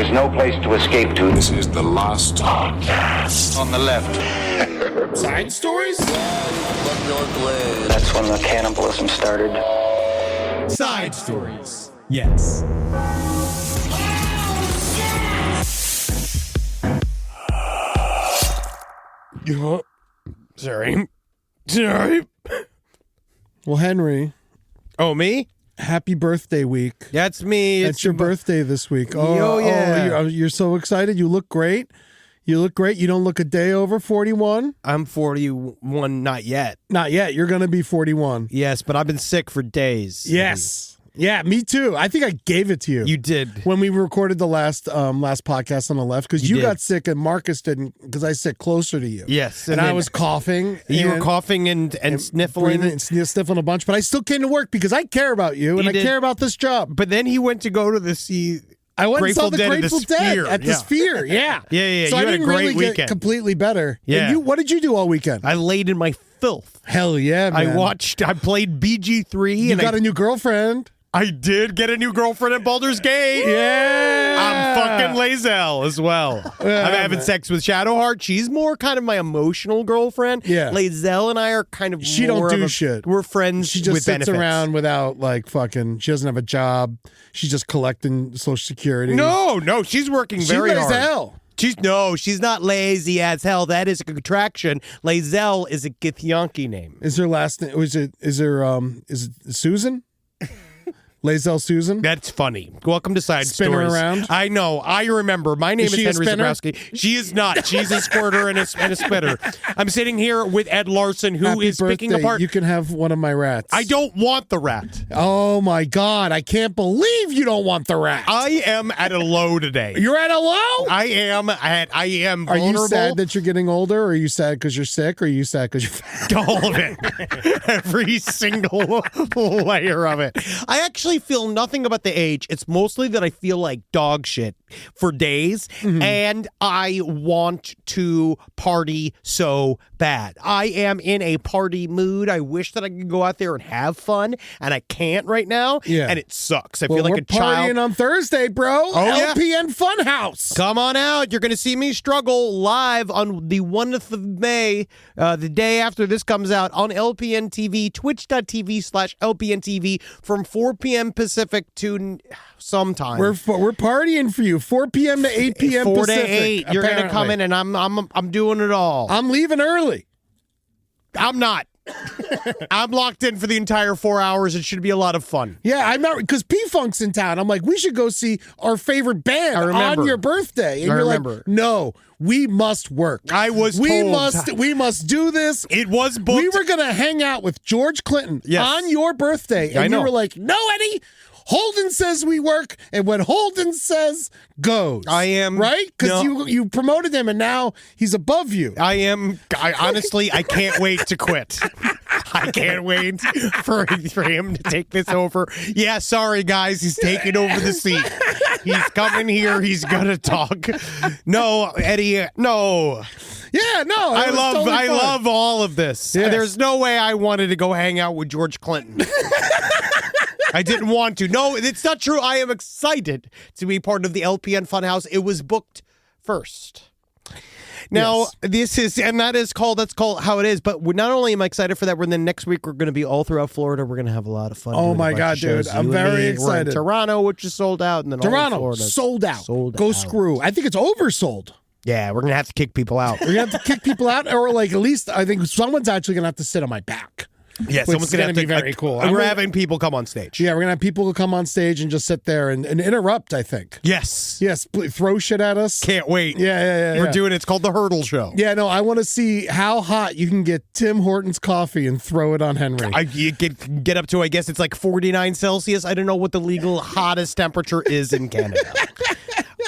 There's no place to escape to. This is the last podcast. On the left. Side stories? That's when the cannibalism started. Side stories. Yes. Sorry. Well, Henry, Oh, me? happy birthday week. That's me. It's your birthday this week. Oh, yeah. you're so excited. You look great. You look great. You don't look a day over 41. I'm 41, not yet. Not yet. You're going to be 41. Yes, but I've been sick for days. Yes. Yeah, me too. I think I gave it to you. You did. When we recorded the last podcast on the left, because you got sick and Marcus didn't, because I sit closer to you. Yes. And I was coughing. You were coughing and sniffling. Breathing and sniffling a bunch, but I still came to work because I care about you and I care about this job. But then he went to go to the I went and saw the Dead Grateful Dead at the Sphere. Yeah. Yeah. So You I had didn't a great really weekend. get completely better. Yeah. And what did you do all weekend? I laid in my filth. Hell yeah, man. I played BG3. You got a new girlfriend. I did get a new girlfriend at Baldur's Gate. Yeah. I'm fucking Lae'zel as well. I'm having sex with Shadowheart. She's more kind of my emotional girlfriend. Yeah. Lae'zel and I are kind of She more don't do of shit. We're friends She just with sits benefits. around without she doesn't have a job. She's just collecting Social Security. No, she's working very hard. Hell. She's not lazy as hell. That is a contraction. Lae'zel is a Githyanki name. Is her last name? Is it Susan? Lae'zel Susan? That's funny. Welcome to Side Spin her Stories. around? I know. I remember. My name is she a Henry spinner? Zabrowski. She is not. She's a squirter and a spitter. I'm sitting here with Ed Larson, who Happy is birthday. picking apart. You can have one of my rats. I don't want the rat. Oh my God! I can't believe you don't want the rat. I am at a low today. You're at a low. I am Are vulnerable. you sad that you're getting older? Or are you sad because you're sick? Or are you sad because you're fat? All of it. Every single layer of it. I actually feel nothing about the age. It's mostly that I feel like dog shit for days, and I want to party so bad. I am in a party mood. I wish that I could go out there and have fun, and I can't right now, and it sucks. I feel like we're a child. partying on Thursday, bro. yeah? LPN Funhouse. Come on out. You're going to see me struggle live on the 1st of May, the day after this comes out, on LPN TV, twitch.tv/LPN TV from 4 p.m. Pacific to sometime. We're partying for you. 4 p.m. to 8 p.m. 4 Pacific. to 8. You're going to come in, and I'm doing it all. I'm leaving early. I'm not. I'm locked in for the entire 4 hours. It should be a lot of fun. Yeah, I'm not, because P-Funk's in town. I'm like, we should go see our favorite band on your birthday. And you're remember. like, no, we must work. I was we told. we must do this. It was booked. We were gonna hang out with George Clinton on your birthday, and I know. you were like, no, Eddie. Holden says we work, and when Holden says goes. I am right because you promoted him, and now he's above you. I honestly, I can't wait to quit. I can't wait for him to take this over. Yeah, sorry guys, he's taking over the seat. He's coming here. He's gonna talk. No, Eddie. No. Yeah, no. I love all of this. Yes. There's no way I wanted to go hang out with George Clinton. I didn't want to. No, it's not true. I am excited to be part of the LPN Funhouse. It was booked first. Now, that's called How It Is. But not only am I excited for that, next week we're going to be all throughout Florida. We're going to have a lot of fun. Oh my God, dude. I'm very excited. We're in Toronto, which is sold out. And then Toronto, all of Florida, sold out. Go out. screw. I think it's oversold. Yeah, we're going to have to kick people out. We're going to have to kick people out, or like at least I think someone's actually going to have to sit on my back. Yeah, someone's going to be very cool. We're having people come on stage. Yeah, we're going to have people who come on stage and just sit there and interrupt, I think. Yes. Yes, throw shit at us. Can't wait. Yeah. We're doing it. It's called the Hurdle Show. Yeah, no, I want to see how hot you can get Tim Hortons coffee and throw it on Henry. You get up to, I guess it's like 49 Celsius. I don't know what the legal hottest temperature is in Canada.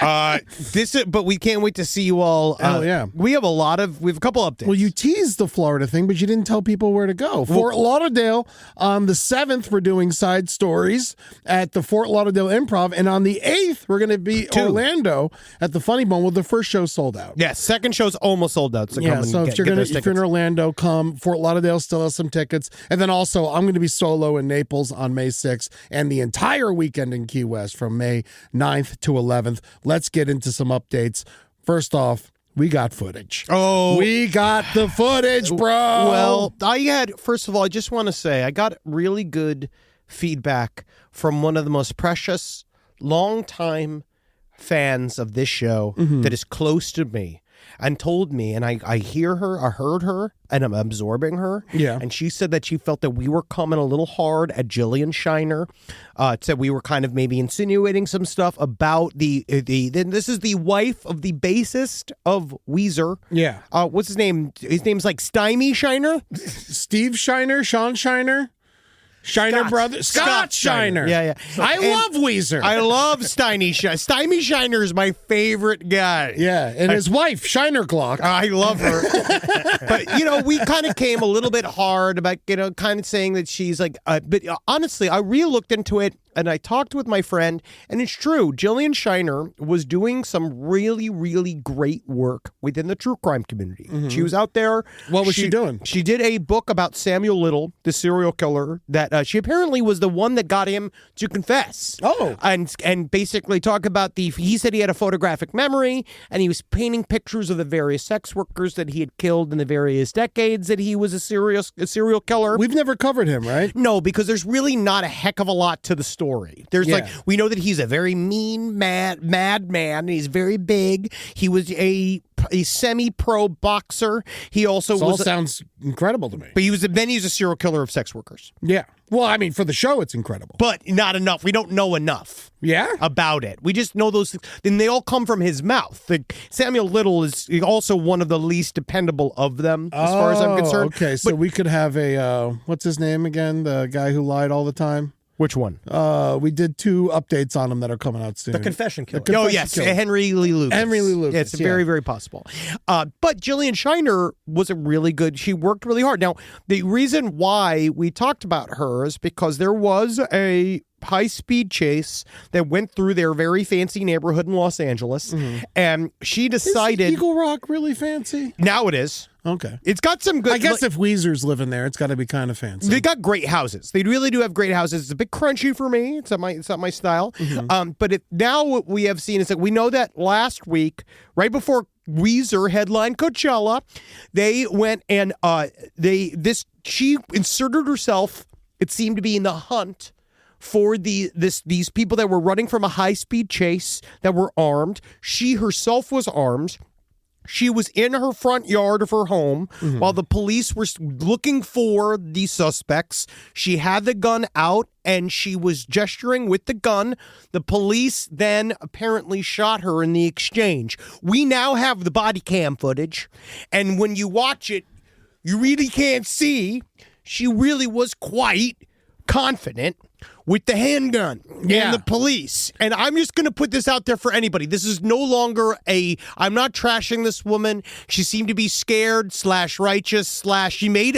But we can't wait to see you all. Yeah. We have a couple updates. Well, you teased the Florida thing, but you didn't tell people where to go. Fort Lauderdale on the 7th, we're doing Side Stories at the Fort Lauderdale Improv, and on the 8th, we're going to be Orlando at the Funny Bone. Well, the first show sold out. Yeah, second show's almost sold out. So yeah, come and so if you're in Orlando, come. Fort Lauderdale still has some tickets, and then also I'm going to be solo in Naples on May 6th, and the entire weekend in Key West from May 9th to 11th. let's get into some updates. First off, we got footage. Oh. We got the footage, bro. Well, first of all, I just want to say I got really good feedback from one of the most precious, longtime fans of this show that is close to me and told me, and I heard her, and I'm absorbing her. Yeah. And she said that she felt that we were coming a little hard at Jillian Shiner. Said we were kind of maybe insinuating some stuff about this is the wife of the bassist of Weezer. Yeah. What's his name? His name's like Stymie Shiner? Steve Shiner, Sean Shiner. Shiner brothers, Scott Shiner. Yeah. I love Weezer. I love Stymie Shiner. Stymie Shiner is my favorite guy. Yeah, and his wife, Shiner Glock. I love her. But, we kind of came a little bit hard about, kind of saying that she's like, but honestly, I really looked into it and I talked with my friend, and it's true. Jillian Shiner was doing some really, really great work within the true crime community. She was out there. What was she doing? She did a book about Samuel Little, the serial killer, that she apparently was the one that got him to confess. Oh. And basically talk about he said he had a photographic memory, and he was painting pictures of the various sex workers that he had killed in the various decades that he was a serial killer. We've never covered him, right? No, because there's really not a heck of a lot to the story. There's we know that he's a very mean, mad man. He's very big. He was a semi-pro boxer. He also All sounds incredible to me. But he's a serial killer of sex workers. Yeah. Well, I mean, for the show, it's incredible. But not enough. We don't know enough. Yeah? About it. We just know those, and they all come from his mouth. Samuel Little is also one of the least dependable of them, as far as I'm concerned. Okay, so we could have what's his name again? The guy who lied all the time? Which one? We did 2 updates on him that are coming out soon. The Confession Killer. Confession Killer. Henry Lee Lucas. Henry Lee Lucas. Yeah, it's very, very possible. But Jillian Shiner was a really good. She worked really hard. Now, the reason why we talked about her is because there was a high-speed chase that went through their very fancy neighborhood in Los Angeles, and she decided. Is Eagle Rock really fancy? Now it is. Okay. It's got some good. I guess if Weezer's living there, it's got to be kind of fancy. They got great houses. They really do have great houses. It's a bit crunchy for me. It's not my style. But now what we have seen is that we know that last week, right before Weezer headlined Coachella, they went and she inserted herself. It seemed to be in the hunt for these people that were running from a high-speed chase that were armed. She herself was armed. She was in her front yard of her home while the police were looking for the suspects. She had the gun out and she was gesturing with the gun. The police then apparently shot her in the exchange. We now have the body cam footage, and when you watch it, you really can't see. She really was quite confident with the handgun and the police. And I'm just going to put this out there for anybody. This is no longer I'm not trashing this woman. She seemed to be scared / righteous / she made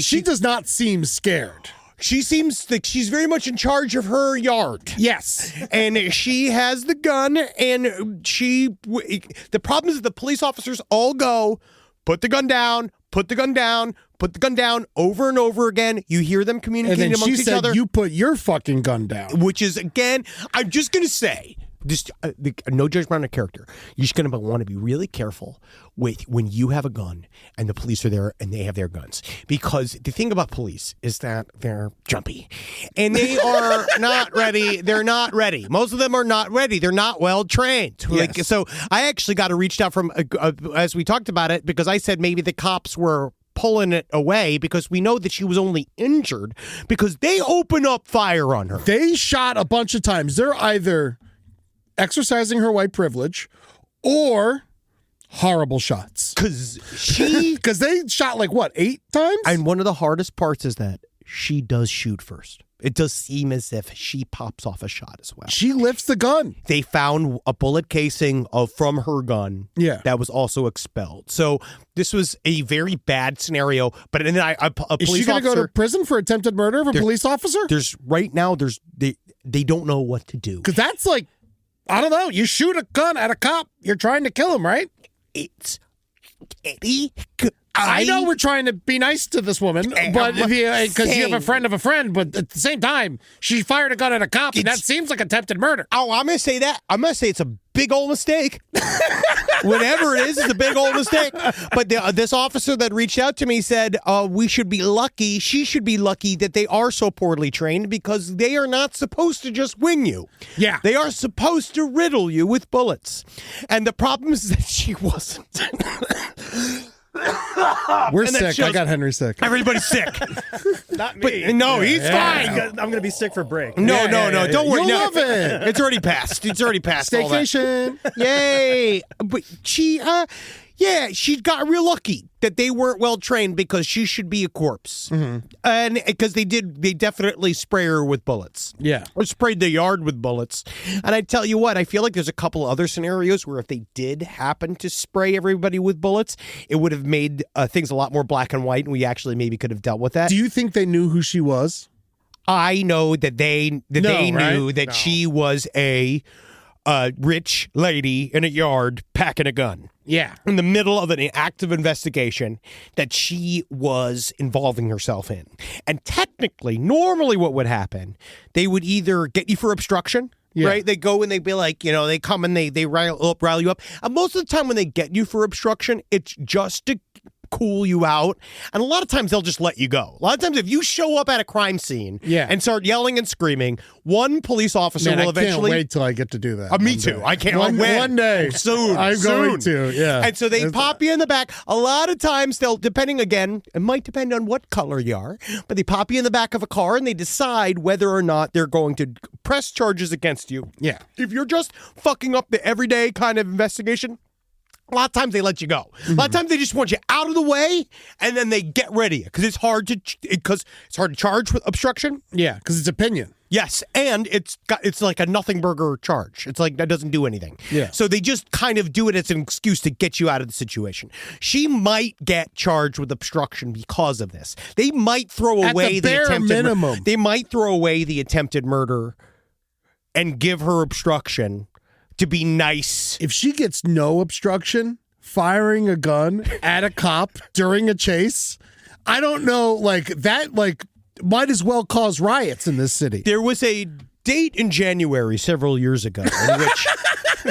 she does not seem scared. She seems like she's very much in charge of her yard. Yes. And she has the gun, and the problem is that the police officers all go, put the gun down, put the gun down, put the gun down over and over again. You hear them communicating amongst each other. You put your fucking gun down. Which is, again, I'm just going to say, just no judgment on a character. You're just going to want to be really careful with when you have a gun and the police are there and they have their guns. Because the thing about police is that they're jumpy. And they are not ready. They're not ready. Most of them are not ready. They're not well trained. Yes. So I actually got reached out from, as we talked about it, because I said maybe the cops were pulling it away because we know that she was only injured because they open up fire on her. They shot a bunch of times. They're either exercising her white privilege or horrible shots. Because they shot like, what, 8 times? And one of the hardest parts is that she does shoot first. It does seem as if she pops off a shot as well. She lifts the gun. They found a bullet casing from her gun that was also expelled. So this was a very bad scenario. But then a police officer... Is she going to go to prison for attempted murder of a police officer? They don't know what to do. Because that's like, I don't know. You shoot a gun at a cop, you're trying to kill him, right? It's Eddie. I know we're trying to be nice to this woman, but because you have a friend of a friend, but at the same time, she fired a gun at a cop, and that seems like attempted murder. Oh, I'm going to say that. I'm going to say it's a big old mistake. Whatever it is, it's a big old mistake. But this officer that reached out to me said, we should be lucky, she should be lucky that they are so poorly trained because they are not supposed to just wing you. Yeah. They are supposed to riddle you with bullets. And the problem is that she wasn't. We're sick. I got Henry sick. Everybody's sick. Not me. But, no, he's fine. I'm going to be sick for break. No, don't worry. You'll No. love it. It's already passed. It's already passed. all that. Staycation. Yay! But she got real lucky that they weren't well trained because she should be a corpse, and because they definitely spray her with bullets. Yeah. Or sprayed the yard with bullets. And I tell you what, I feel like there's a couple other scenarios where if they did happen to spray everybody with bullets, it would have made things a lot more black and white, and we actually maybe could have dealt with that. Do you think they knew who she was? I know that they knew right? that she was a rich lady in a yard packing a gun. Yeah. In the middle of an active investigation that she was involving herself in. And technically, normally what would happen, they would either get you for obstruction, right? They go and they'd be like, they come and they rile you up. And most of the time when they get you for obstruction, it's just to cool you out, and a lot of times they'll just let you go. A lot of times if you show up at a crime scene and start yelling and screaming, one police officer will eventually... I can't wait till I get to do that. Me too. I can't. One day. Soon. I'm going to, yeah. And so they pop you in the back. A lot of times they'll, depending again, it might depend on what color you are, but they pop you in the back of a car and they decide whether or not they're going to press charges against you. Yeah. If you're just fucking up the everyday kind of investigation, a lot of times they let you go. A lot of times they just want you out of the way, and then they get rid of you because it's hard to charge with obstruction. Yeah, because it's opinion. Yes, and it's like a nothing burger charge. It's like that doesn't do anything. Yeah. So they just kind of do it as an excuse to get you out of the situation. She might get charged with obstruction because of this. They might throw away the bare attempted minimum. They might throw away the attempted murder and give her obstruction to be nice. If she gets no obstruction, firing a gun at a cop during a chase, I don't know, might as well cause riots in this city. There was a date in January several years ago in which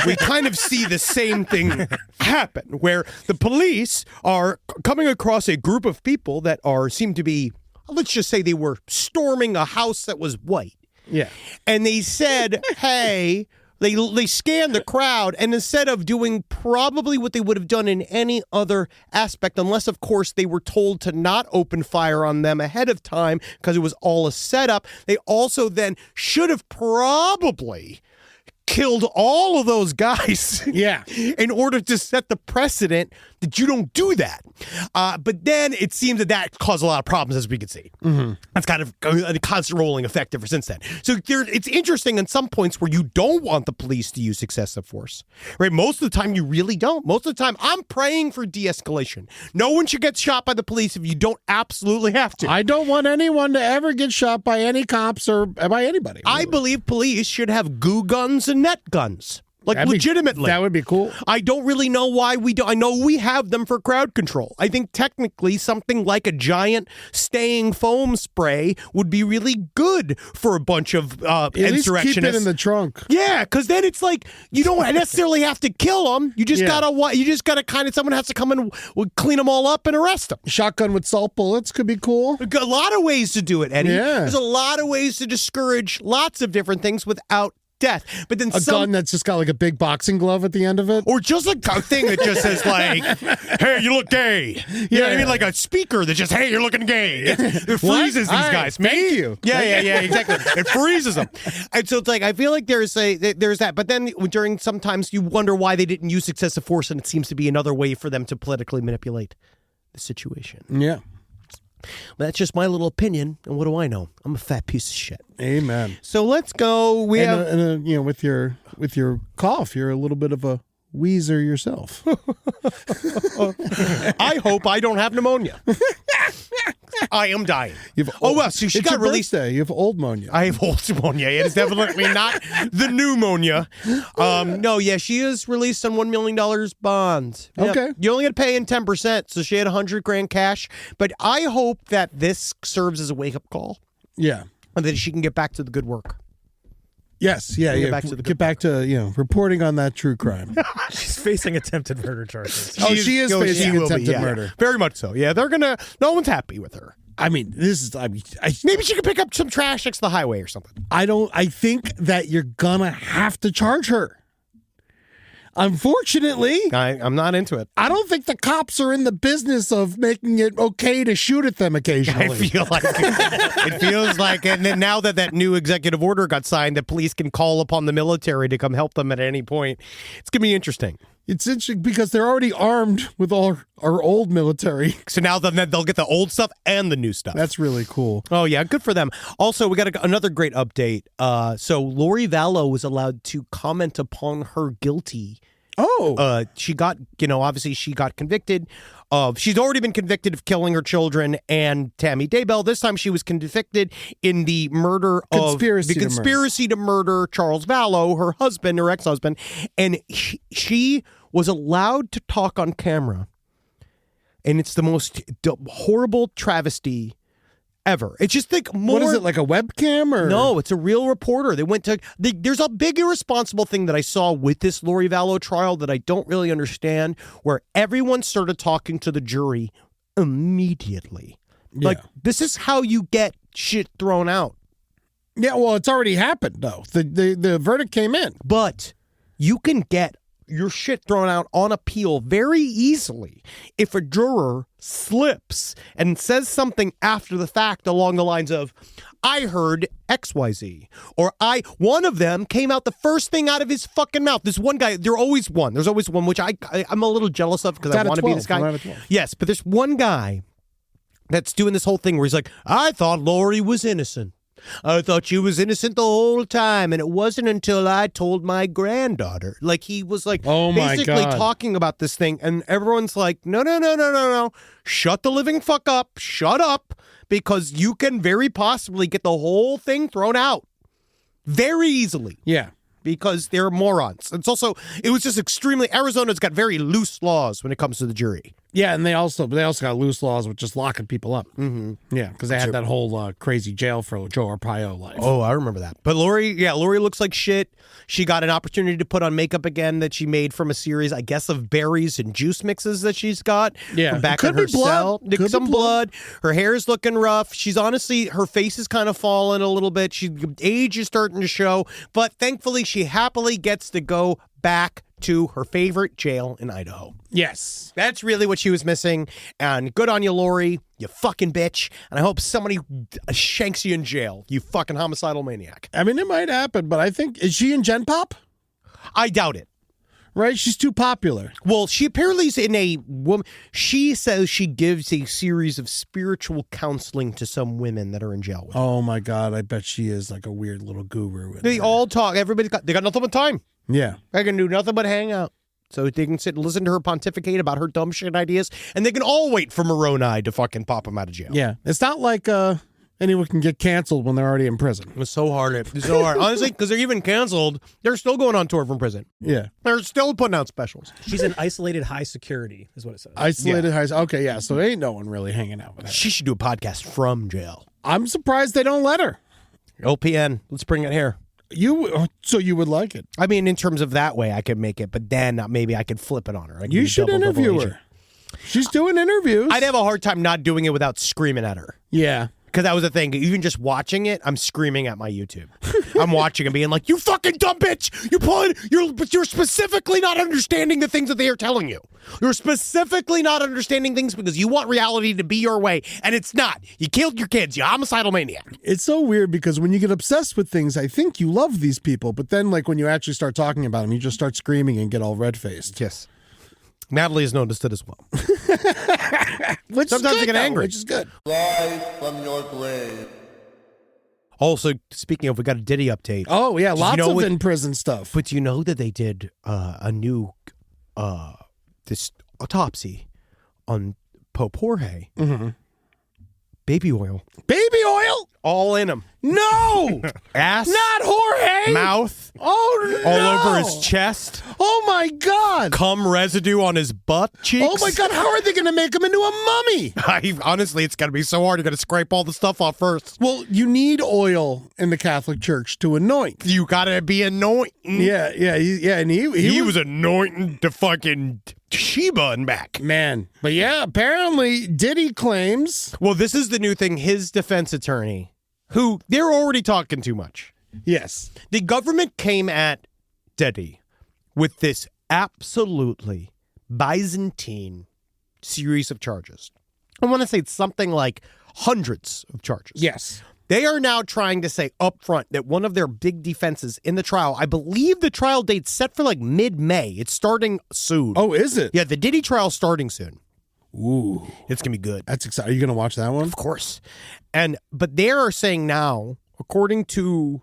we kind of see the same thing happen, where the police are coming across a group of people that seem to be, let's just say they were storming a house that was white. Yeah. And they said, hey... They scanned the crowd, and instead of doing probably what they would have done in any other aspect, unless, of course, they were told to not open fire on them ahead of time because it was all a setup, they also then should have probably killed all of those guys in order to set the precedent that you don't do that. But then it seems that caused a lot of problems, as we can see. That's kind of a constant rolling effect ever since then. So it's interesting in some points where you don't want the police to use excessive force, right? Most of the time, you really don't. Most of the time, I'm praying for de-escalation. No one should get shot by the police if you don't absolutely have to. I don't want anyone to ever get shot by any cops or by anybody. I believe police should have goo guns and net guns. Legitimately. That would be cool. I don't really know why we don't. I know we have them for crowd control. I think technically something like a giant staying foam spray would be really good for a bunch of insurrectionists. At least keep it in the trunk. Yeah, because then it's like you don't necessarily have to kill them. You just gotta kind of, someone has to come and clean them all up and arrest them. Shotgun with salt bullets could be cool. A lot of ways to do it, Eddie. Yeah. There's a lot of ways to discourage lots of different things without death. But then a gun that's just got like a big boxing glove at the end of it, or just a thing that just says like, "Hey, you look gay." You know what I mean? Like a speaker that just, "Hey, you're looking gay." It freezes these guys. Thank you. Yeah, exactly. It freezes them, and so it's like I feel like there's that. But then during sometimes you wonder why they didn't use excessive force, and it seems to be another way for them to politically manipulate the situation. Yeah. But that's just my little opinion, and what do I know? I'm a fat piece of shit. Amen. So let's go. With your cough, you're a little bit of a wheezer yourself. I hope I don't have pneumonia. I am dying. So she it's got your released. birthday. You have old pneumonia. I have old pneumonia. It is definitely not the pneumonia. No, yeah, she is released on $1 million bond. Yep. Okay. You only got to pay in 10%, so she had $100,000 cash. But I hope that this serves as a wake-up call. Yeah. And that she can get back to the good work. Yes. Yeah. Get Yeah. back to the Get back to reporting on that true crime. She's facing attempted murder charges. Oh, she is facing will be, attempted yeah. murder. Very much so. Yeah, no one's happy with her. I mean, this is. Maybe she could pick up some trash next to the highway or something. I think that you're gonna have to charge her. Unfortunately, I'm not into it. I don't think the cops are in the business of making it okay to shoot at them occasionally. I feel like it feels like, and then now that new executive order got signed, that police can call upon the military to come help them at any point. It's gonna be interesting. It's interesting because they're already armed with all our old military. So now they'll get the old stuff and the new stuff. That's really cool. Oh, yeah, good for them. Also, we got another great update. So Lori Vallow was allowed to comment upon her guilty. Oh. She got, obviously she got convicted of, she's already been convicted of killing her children and Tammy Daybell. This time she was convicted in the murder conspiracy to murder Charles Vallow, her husband, her ex-husband. And she was allowed to talk on camera. And it's the most horrible travesty ever. It's just like more. What is it, like a webcam or? No, it's a real reporter. They went to. There's a big irresponsible thing that I saw with this Lori Vallow trial that I don't really understand, where everyone started talking to the jury immediately. Yeah. Like, this is how you get shit thrown out. Yeah, well, it's already happened though. The verdict came in. But you can get your shit thrown out on appeal very easily if a juror slips and says something after the fact along the lines of, I heard XYZ, or one of them came out the first thing out of his fucking mouth. This one guy, there's always one, which I'm a little jealous of because I want to be this guy. Yes, but there's one guy that's doing this whole thing where he's like, I thought Lori was innocent. I thought she was innocent the whole time, and it wasn't until I told my granddaughter. Like, he was like, oh my basically God, talking about this thing, and everyone's like, no. Shut the living fuck up. Shut up, because you can very possibly get the whole thing thrown out very easily. Yeah. Because they're morons. It was just extremely, Arizona's got very loose laws when it comes to the jury. Yeah, and they also got loose laws with just locking people up. Mm-hmm. Yeah, because they had that whole crazy jail for Joe Arpaio life. Oh, I remember that. But Lori looks like shit. She got an opportunity to put on makeup again that she made from a series, I guess, of berries and juice mixes that she's got. Yeah, from back in her cell. Some blood. Her hair's looking rough. She's honestly, her face is kind of fallen a little bit. Age is starting to show. But thankfully, she happily gets to go back to her favorite jail in Idaho. Yes. That's really what she was missing. And good on you, Lori, you fucking bitch. And I hope somebody shanks you in jail, you fucking homicidal maniac. I mean, it might happen, but I think, is she in Gen Pop? I doubt it. Right? She's too popular. Well, she apparently is in a woman. She says she gives a series of spiritual counseling to some women that are in jail with her. Oh my God, I bet she is like a weird little guru. They all talk. They got nothing but time. Yeah. They can do nothing but hang out. So they can sit and listen to her pontificate about her dumb shit ideas, and they can all wait for Moroni to fucking pop them out of jail. Yeah. It's not like anyone can get canceled when they're already in prison. It's so hard. It's so hard. Honestly, because they're even canceled, they're still going on tour from prison. Yeah. They're still putting out specials. She's in isolated high security, is what it says. Isolated high. Okay, yeah. So there ain't no one really hanging out with her. She should do a podcast from jail. I'm surprised they don't let her. OPN, let's bring it here. So you would like it? I mean, in terms of that way, I could make it, but then maybe I could flip it on her. You should interview her. She's doing interviews. I'd have a hard time not doing it without screaming at her. Yeah. Because that was the thing. Even just watching it, I'm screaming at my YouTube. I'm watching and being like, "You fucking dumb bitch! You're specifically not understanding the things that they are telling you. You're specifically not understanding things because you want reality to be your way, and it's not. You killed your kids. You homicidal maniac." It's so weird because when you get obsessed with things, I think you love these people, but then like when you actually start talking about them, you just start screaming and get all red-faced. Yes. Natalie has noticed it as well. Sometimes I get angry. Which is good. Rise from your grave. Also, speaking of, we got a Diddy update. Oh, yeah, lots of what, in-prison stuff. But you know that they did a new this autopsy on Pope Jorge Baby oil. Baby oil? All in him. No! Ass. Not Jorge! Mouth. Oh, no! All over his chest. Oh, my God! Cum residue on his butt cheeks. Oh, my God, how are they going to make him into a mummy? Honestly, it's got to be so hard. You got to scrape all the stuff off first. Well, you need oil in the Catholic Church to anoint. You got to be anointing. Yeah, and He was anointing the fucking Sheba and back. Man. But yeah, apparently Diddy claims. Well, this is the new thing. His defense attorney, who they're already talking too much. Yes. The government came at Diddy with this absolutely Byzantine series of charges. I want to say it's something like hundreds of charges. Yes. They are now trying to say up front that one of their big defenses in the trial, I believe the trial date's set for like mid-May. It's starting soon. Oh, is it? Yeah, the Diddy trial's starting soon. Ooh. It's going to be good. That's exciting. Are you going to watch that one? Of course. But they are saying now, according to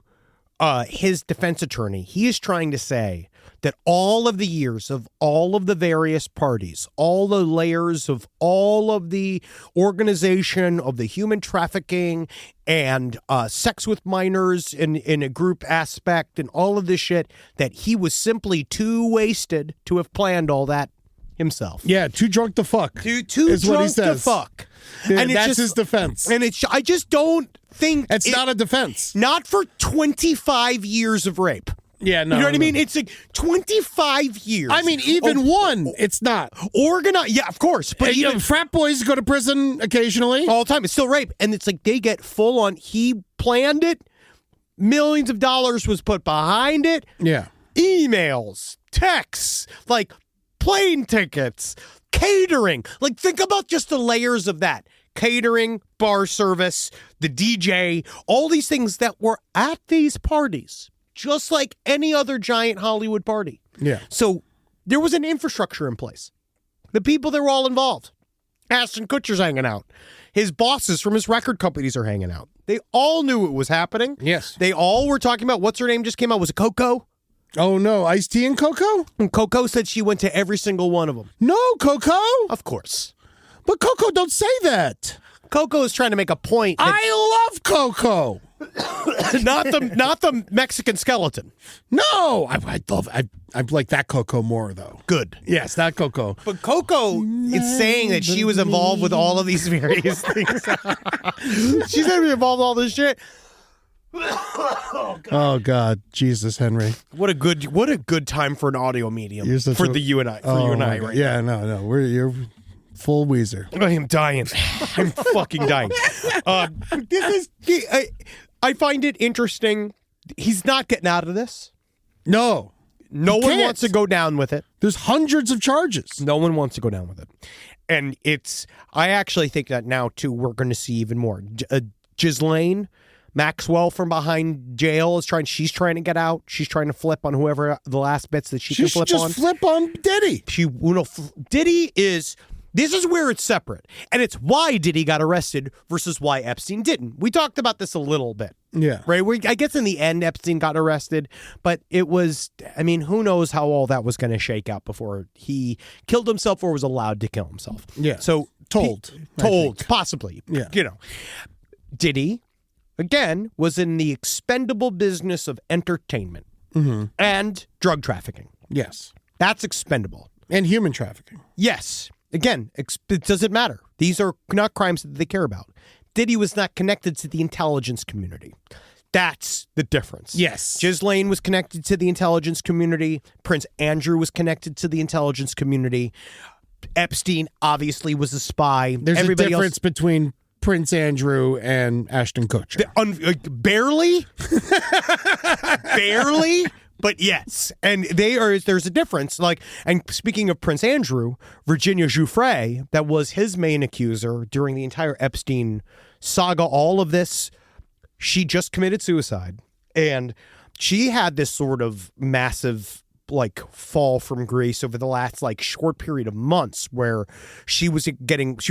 his defense attorney, he is trying to say that all of the years of all of the various parties, all the layers of all of the organization of the human trafficking and sex with minors in a group aspect and all of this shit, that he was simply too wasted to have planned all that himself. Yeah, too drunk to fuck. Too is drunk what he says. to fuck. Yeah, And it's that's just- his defense. And I just don't think It's not a defense. not for 25 years of rape. Yeah, no. You know what I no. mean? It's like 25 years. I mean, even one, it's not. Organized. Yeah, of course. But You know, even frat boys go to prison occasionally. all the time, it's still rape. And it's like they get full on. He planned it. Millions of dollars was put behind it. Yeah. Emails, texts, like plane tickets, catering. Like, think about just the layers of that. Catering, bar service, the DJ, all these things that were at these parties, just like any other giant Hollywood party. Yeah. So there was an infrastructure in place. The people that were all involved. Ashton Kutcher's hanging out. His bosses from his record companies are hanging out. They all knew it was happening. Yes. They all were talking about, what's her name just came out? Was it Coco? Oh, no. Ice-T and Coco? And Coco said she went to every single one of them. No, Coco. Of course. But Coco, don't say that. Coco is trying to make a point. That I love Coco. not the Mexican skeleton. No, I like that Coco more, though. Good. Yes, that Coco. But Coco is saying that she was involved with all of these various things. She's going to be involved with all this shit. Oh God, Jesus, Henry. What a good time for an audio medium You're such for a- you and I. For Oh, you and my I, God. right? Yeah, no. You're full Weezer. I am dying. I'm fucking dying. I find it interesting. He's not getting out of this. No, No He one can't. wants to go down with it. there's hundreds of charges. No one wants to go down with it. And I actually think that now, too, we're going to see even more. Ghislaine Maxwell from behind jail she's trying to get out. She's trying to flip on whoever the last bits that she She can should flip on. just flip on Diddy. Diddy this is where it's separate. And it's why Diddy got arrested versus why Epstein didn't. We talked about this a little bit. Yeah. Right? I guess in the end, Epstein got arrested, but it was, I mean, who knows how all that was going to shake out before he killed himself or was allowed to kill himself. Yeah. So Told, I think. possibly. Yeah. You know, Diddy, again, was in the expendable business of entertainment and drug trafficking. Yes. That's expendable. And human trafficking. Yes. Again, it doesn't matter. These are not crimes that they care about. Diddy was not connected to the intelligence community. That's the difference. Yes. Ghislaine was connected to the intelligence community. Prince Andrew was connected to the intelligence community. Epstein obviously was a spy. There's Everybody a difference between Prince Andrew and Ashton Kutcher. Barely. Barely. But yes, and there's a difference. Like, and speaking of Prince Andrew, Virginia Giuffre, that was his main accuser during the entire Epstein saga, all of this, she just committed suicide. And she had this sort of massive like fall from grace over the last like short period of months where she was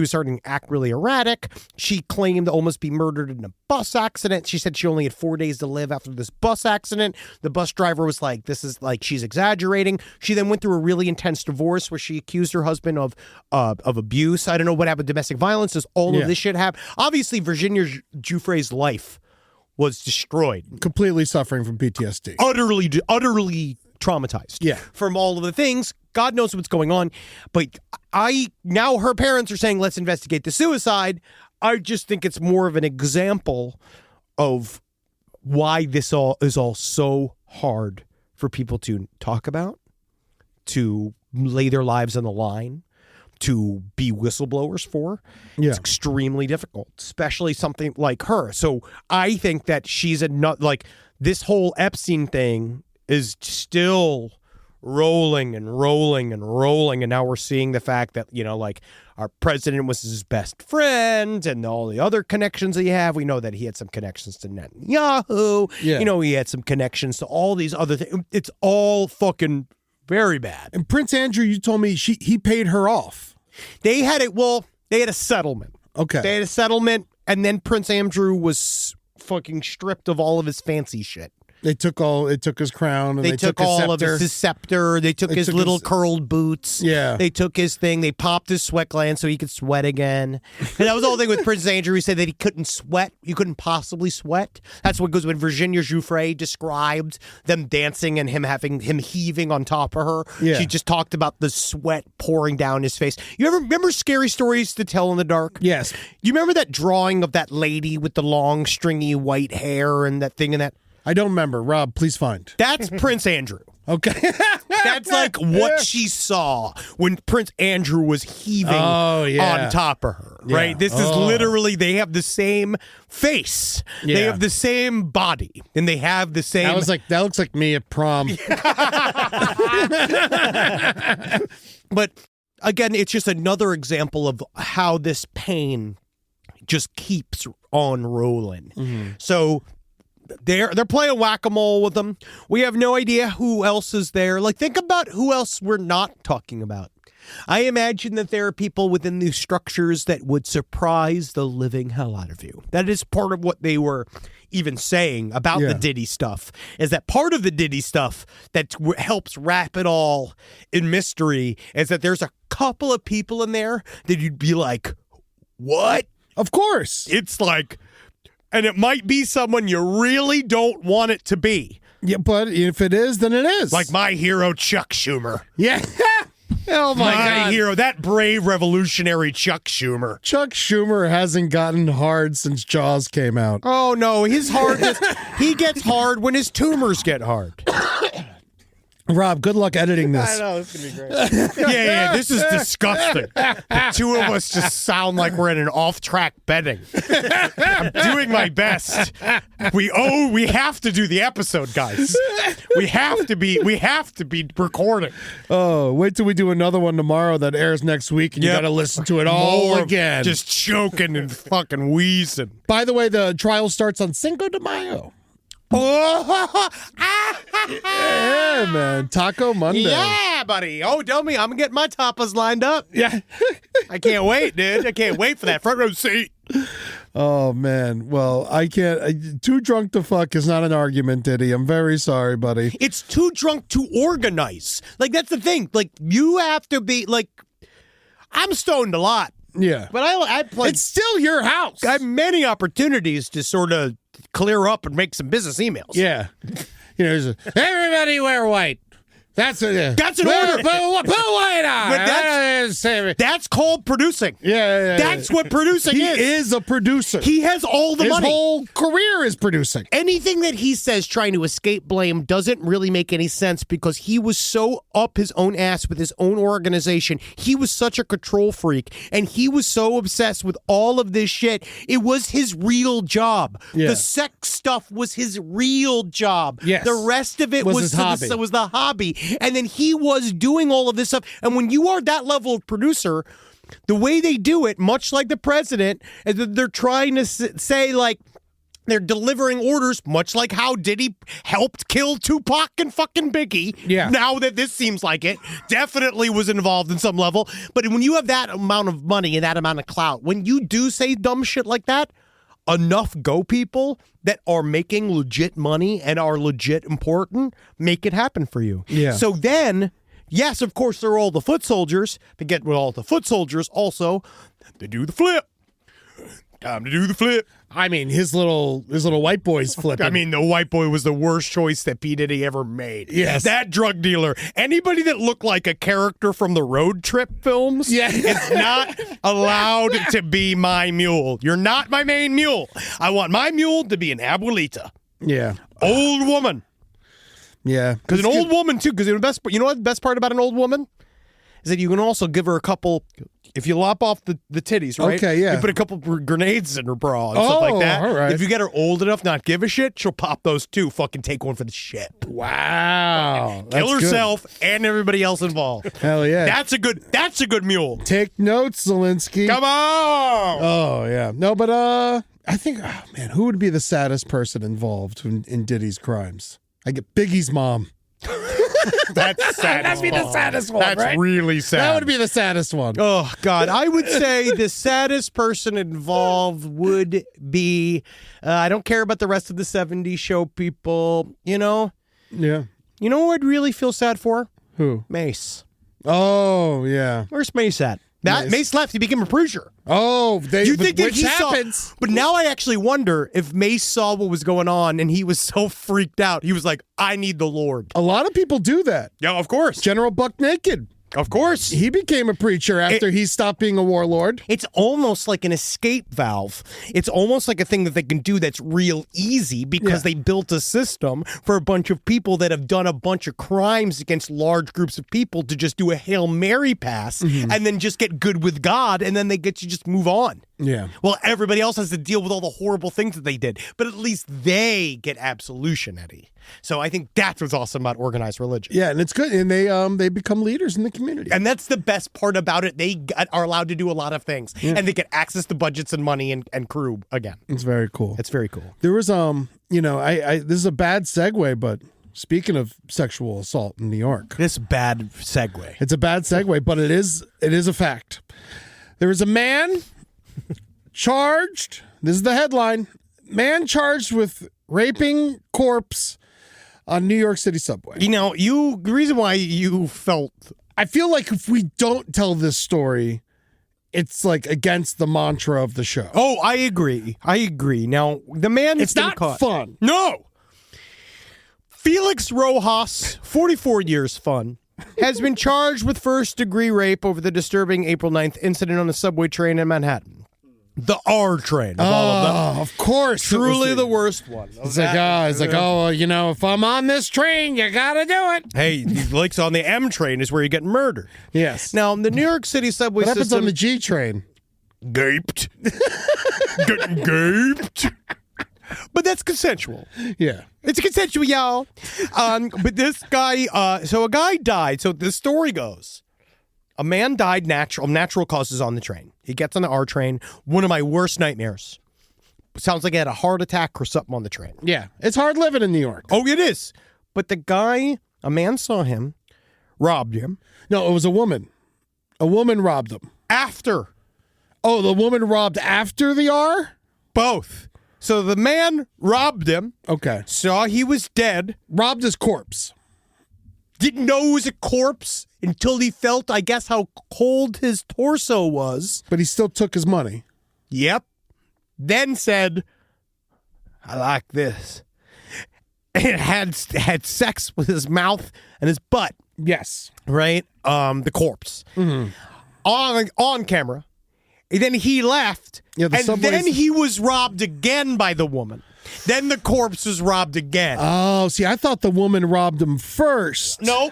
starting to act really erratic. She claimed to almost be murdered in a bus accident. She said she only had 4 days to live after this bus accident. The bus driver was like, this is like, she's exaggerating. She then went through a really intense divorce where she accused her husband of abuse. I don't know what happened, domestic violence. As all of this shit happened. Obviously, Virginia Giuffre's life was destroyed. Completely suffering from PTSD. Utterly traumatized from all of the things. God knows what's going on. But now her parents are saying, let's investigate the suicide. I just think it's more of an example of why this is all so hard for people to talk about, to lay their lives on the line, to be whistleblowers for. It's extremely difficult, especially something like her. So I think that she's like this whole Epstein thing is still rolling and rolling and rolling. And now we're seeing the fact that, like our president was his best friend and all the other connections that he have. We know that he had some connections to Netanyahu. He had some connections to all these other things. It's all fucking very bad. And Prince Andrew, you told me he paid her off. They had a settlement. Okay. They had a settlement, and then Prince Andrew was fucking stripped of all of his fancy shit. They took his crown. And they took all of his scepter. They took his little curled boots. Yeah. They took his thing. They popped his sweat gland so he could sweat again. And that was the whole thing with Prince Andrew. He said that he couldn't sweat. You couldn't possibly sweat. That's what goes when Virginia Giuffre described them dancing and him heaving on top of her. Yeah. She just talked about the sweat pouring down his face. You ever remember Scary Stories to Tell in the Dark? Yes. You remember that drawing of that lady with the long, stringy white hair and that thing and that? I don't remember. Rob, please find. That's Prince Andrew. Okay. That's like what she saw when Prince Andrew was heaving on top of her, right? Yeah. This is literally, they have the same face. They have the same body, and they have the same... That looks like me at prom. But again, it's just another example of how this pain just keeps on rolling. Mm-hmm. So... They're playing whack-a-mole with them. We have no idea who else is there. Like, think about who else we're not talking about. I imagine that there are people within these structures that would surprise the living hell out of you. That is part of what they were even saying about the Diddy stuff, is that part of the Diddy stuff that helps wrap it all in mystery is that there's a couple of people in there that you'd be like, what? Of course. It's like... And it might be someone you really don't want it to be. Yeah, but if it is, then it is. Like my hero, Chuck Schumer. Yeah. Oh, my God. Hero, that brave revolutionary Chuck Schumer. Chuck Schumer hasn't gotten hard since Jaws came out. Oh, no. His hardness, he gets hard when his tumors get hard. Rob, good luck editing this. I know, it's going to be great. Yeah, this is disgusting. The two of us just sound like we're in an off-track betting. I'm doing my best. We have to do the episode, guys. We have to be recording. Oh, wait till we do another one tomorrow that airs next week, and you got to listen to it all again. Just choking and fucking wheezing. By the way, the trial starts on Cinco de Mayo. Oh, Yeah, man. Taco Monday. yeah, buddy. Oh, tell me, I'm getting my tapas lined up. Yeah. I can't wait, dude. I can't wait for that front row seat. Oh, man. Well, I can't. Too drunk to fuck is not an argument, Diddy. I'm very sorry, buddy. It's too drunk to organize. Like, that's the thing. Like, you have to be, like, I'm stoned a lot. Yeah. But I play. It's still your house. I have many opportunities to sort of clear up and make some business emails. Yeah. Everybody wear white. That's an order. Put white on. But that's called producing. Yeah. That's what producing He is a producer. He has all the His money. whole career is producing. Anything that he says trying to escape blame doesn't really make any sense because he was so up his own ass with his own organization. He was such a control freak, and he was so obsessed with all of this shit. It was his real job. Yeah. The sex stuff was his real job. Yes. The rest of it Was his hobby. was the hobby. And then he was doing all of this stuff. And when you are that level of producer, the way they do it, much like the president, is that they're trying to say, like, They're delivering orders, much like how Diddy helped kill Tupac and fucking Biggie. Yeah. Now that this seems like it, definitely was involved in some level. But when you have that amount of money and that amount of clout, when you do say dumb shit like that, enough go people that are making legit money and are legit important make it happen for you. Yeah. So then, yes, of course, there are all the foot soldiers. But get with all the foot soldiers also, they do the flip. Time to do the flip. I mean, his little white boy's flipping. I mean, the white boy was the worst choice that P. Diddy ever made. Yes. That drug dealer, anybody that looked like a character from the Road Trip films is not allowed to be my mule. You're not my main mule. I want my mule to be an abuelita. Yeah. Old woman. Yeah. Because an old woman, too, because you know what the best part about an old woman? Is that you can also give her a couple, if you lop off the titties, right? Okay, yeah. You put a couple grenades in her bra and stuff like that. All right. If you get her old enough not give a shit, she'll pop those too. Fucking take one for the ship. Wow. Kill That's herself and everybody else involved. Hell yeah. That's a good mule. Take notes, Zelensky. Come on. Oh, yeah. No, but I think, oh, man, who would be the saddest person involved in Diddy's crimes? I get Biggie's mom. That's sad. That'd be the saddest one, That's right? really sad. That would be the saddest one. Oh, God. I would say the saddest person involved would be, I don't care about the rest of the 70s show people, you know? Yeah. You know who I'd really feel sad for? Who? Mace. Oh, yeah. Where's Mace at? Mace left. He became a preacher. Oh, You think that which he happens. saw? But now I actually wonder if Mace saw what was going on and he was so freaked out. He was like, "I need the Lord." A lot of people do that. Yeah, of course, General Buck Naked. of course. He became a preacher after he stopped being a warlord. It's almost like an escape valve. It's almost like a thing that they can do that's real easy because they built a system for a bunch of people that have done a bunch of crimes against large groups of people to just do a Hail Mary pass and then just get good with God, and then they get to just move on. Yeah. Well, everybody else has to deal with all the horrible things that they did, but at least they get absolution, Eddie. So I think that's what's awesome about organized religion. Yeah, and it's good. And they become leaders in the community. And that's the best part about it. They are allowed to do a lot of things, and they get access to budgets and money and crew again. It's very cool. It's very cool. There was you know, I this is a bad segue, but speaking of sexual assault in New York. This bad segue. It's a bad segue, but it is a fact. There was a man charged, this is the headline, man charged with raping corpse on New York City subway. You know, the reason why you felt... I feel like if we don't tell this story, it's like against the mantra of the show. Oh, I agree. Now, the man It's that's been not caught... fun. No! Felix Rojas, 44 years fun, has been charged with first-degree rape over the disturbing April 9th incident on a subway train in Manhattan. The R train of all of them. Of course. Truly the worst one. It's like, you know, if I'm on this train, you gotta do it. Hey, Blake's on the M train is where you get murdered. Yes. Now, the New York City subway What happens system... on the G train? Gaped. Getting gaped. But that's consensual. Yeah. It's consensual, y'all. But this guy, so a guy died. So the story goes, a man died natural causes on the train. He gets on the R train. One of my worst nightmares. Sounds like he had a heart attack or something on the train. Yeah. It's hard living in New York. Oh, it is. But the guy, a man saw him, robbed him. No, it was a woman. A woman robbed him. After. Oh, the woman robbed after the R? Both. So the man robbed him. Okay. Saw he was dead. Robbed his corpse. Didn't know it was a corpse until he felt, I guess, how cold his torso was. But he still took his money. Yep. Then said, I like this. And had sex with his mouth and his butt. Yes. Right? The corpse. Mm-hmm. On camera. And then he left. Yeah, and then he was robbed again by the woman. Then the corpse was robbed again. Oh, see, I thought the woman robbed him first. No.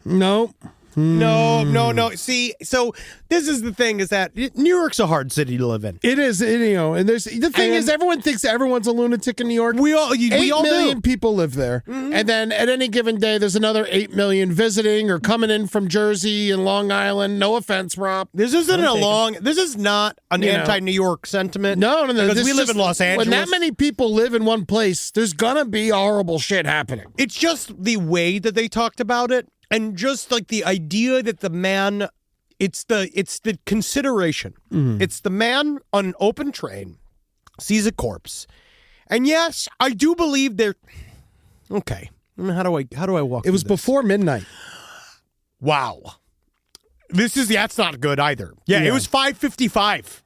No. No. See, so this is the thing: is that New York's a hard city to live in. It is, and there's the thing is everyone thinks everyone's a lunatic in New York. We all 8 million do. people live there, and then at any given day, there's another 8 million visiting or coming in from Jersey and Long Island. No offense, Rob. This is not an anti-New York sentiment. No. Because This we live just- in Los Angeles. When that many people live in one place, there's gonna be horrible shit happening. It's just the way that they talked about it, and just like the idea that the man, it's the consideration. It's the man on an open train sees a corpse, and yes, I do believe they're okay. How do I walk? It was through this? before midnight. Wow, that's not good either. Yeah, Yeah. it was 5:55.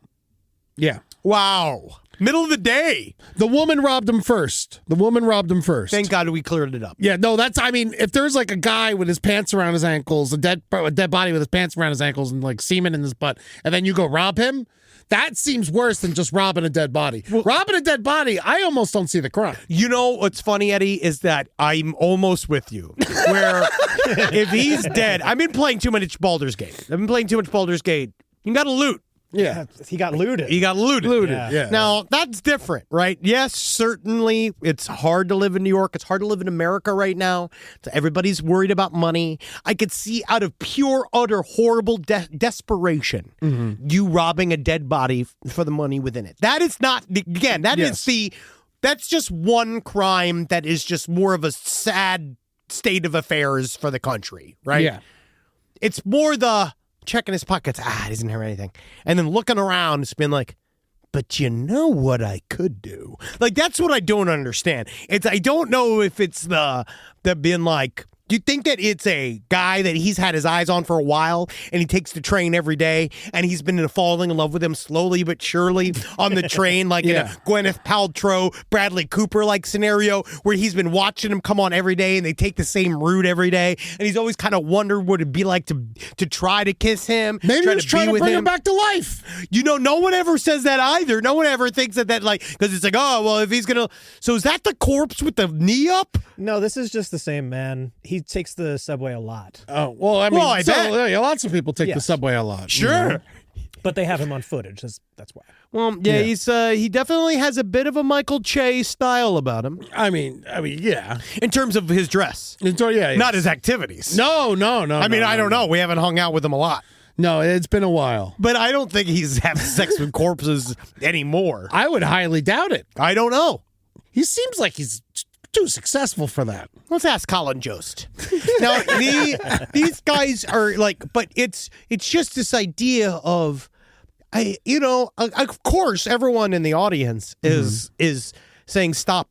Yeah. Wow, middle of the day. The woman robbed him first. Thank God we cleared it up. Yeah, no, if there's like a guy with his pants around his ankles, a dead body with his pants around his ankles and like semen in his butt, and then you go rob him, that seems worse than just robbing a dead body. Robbing a dead body, I almost don't see the crime. You know what's funny, Eddie, is that I'm almost with you. Where if he's dead, I've been playing too much Baldur's Gate. You got to loot. Yeah. He got looted. You got looted. Yeah. Now, that's different, right? Yes, certainly, it's hard to live in New York. It's hard to live in America right now. So everybody's worried about money. I could see out of pure, utter, horrible desperation, you robbing a dead body for the money within it. That is not, again, that's just one crime that is just more of a sad state of affairs for the country, right? Yeah. It's more the checking his pockets. He doesn't have anything. And then looking around, it's been like, but you know what I could do? Like, that's what I don't understand. I don't know if it's the being like, do you think that it's a guy that he's had his eyes on for a while and he takes the train every day and he's been falling in love with him slowly but surely on the train, like in a Gwyneth Paltrow, Bradley Cooper like scenario where he's been watching him come on every day and they take the same route every day and he's always kind of wondered what it'd be like to try to kiss him. Maybe he was trying to bring him back to life. You know, no one ever says that either. No one ever thinks that like, because it's like, oh, well, if he's going to. So is that the corpse with the knee up? No, this is just the same man. He takes the subway a lot. Oh, well, I mean, I bet. lots of people take the subway a lot. Sure. You know? But they have him on footage. That's why. Well, yeah, he definitely has a bit of a Michael Che style about him I mean, yeah. in terms of his dress, Yeah. not his activities. No. I mean, I don't know. We haven't hung out with him a lot. No, it's been a while. But I don't think he's having sex with corpses anymore. I would highly doubt it. I don't know. He seems like he's too successful for that. Let's ask Colin Jost. Now, these guys are like, but it's just this idea of, of course, everyone in the audience is saying, stop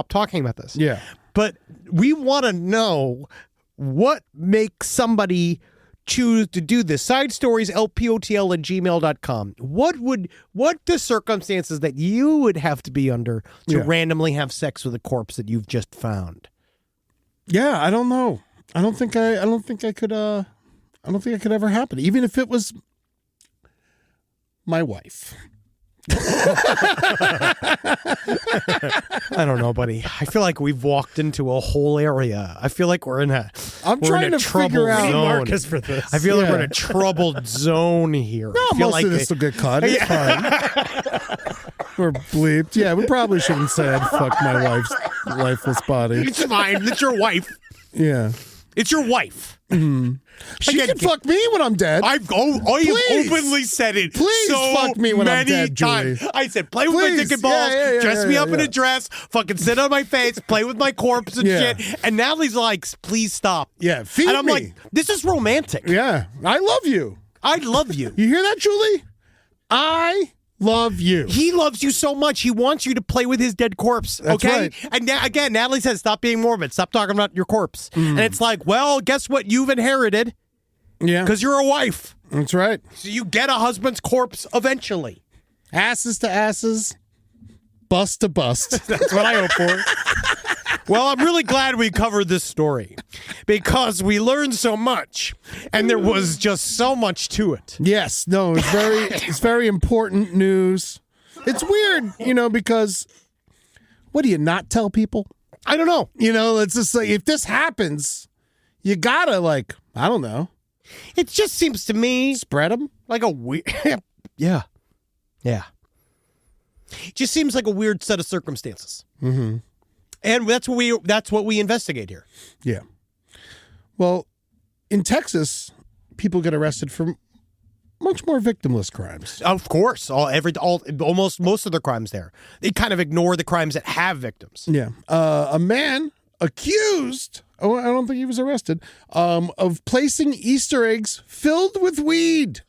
talking about this. Yeah. But we want to know what makes somebody choose to do this. Side stories, lpotl@gmail.com. What the circumstances that you would have to be under to randomly have sex with a corpse that you've just found? Yeah, I don't know. I don't think I could ever happen, even if it was my wife. I don't know, buddy. I feel like we've walked into a whole area. I feel like we're in a trying to figure out zone. Marcus for this. I feel like we're in a troubled zone here. No, I feel most like of this will get cut. It's fine. We're bleeped. Yeah, we probably shouldn't say I'd fuck my wife's lifeless body. It's fine. It's your wife. Yeah. It's your wife. She can fuck me when I'm dead. I've Please. openly said it. Please so fuck me when I'm many dead, Julie. times. I said, play with my Please. dick and balls, dress me up in yeah. a dress, fucking sit on my face, play with my corpse and Yeah. shit. And Natalie's like, please stop. Yeah, feed And I'm me. like, this is romantic. Yeah, I love you. I love you. You hear that, Julie? I love you. He loves you so much. He wants you to play with his dead corpse. That's Okay. right. And again, Natalie says, stop being morbid. Stop talking about your corpse. And it's like, well, guess what? You've inherited Yeah, because you're a wife. that's right. So you get a husband's corpse eventually. Asses to asses, bust to bust. That's what I hope for. Well, I'm really glad we covered this story because we learned so much and there was just so much to it. Yes, no, it's very important news. It's weird, because what do you not tell people? I don't know. It's just like if this happens, you gotta I don't know. It just seems to me Spread them? like a weird. Yeah. Yeah. It just seems like a weird set of circumstances. Mm-hmm. And that's what we investigate here. Yeah. Well, in Texas, people get arrested for much more victimless crimes. Of course. Almost most of the crimes there. They kind of ignore the crimes that have victims. Yeah. A man accused, I don't think he was arrested, of placing Easter eggs filled with weed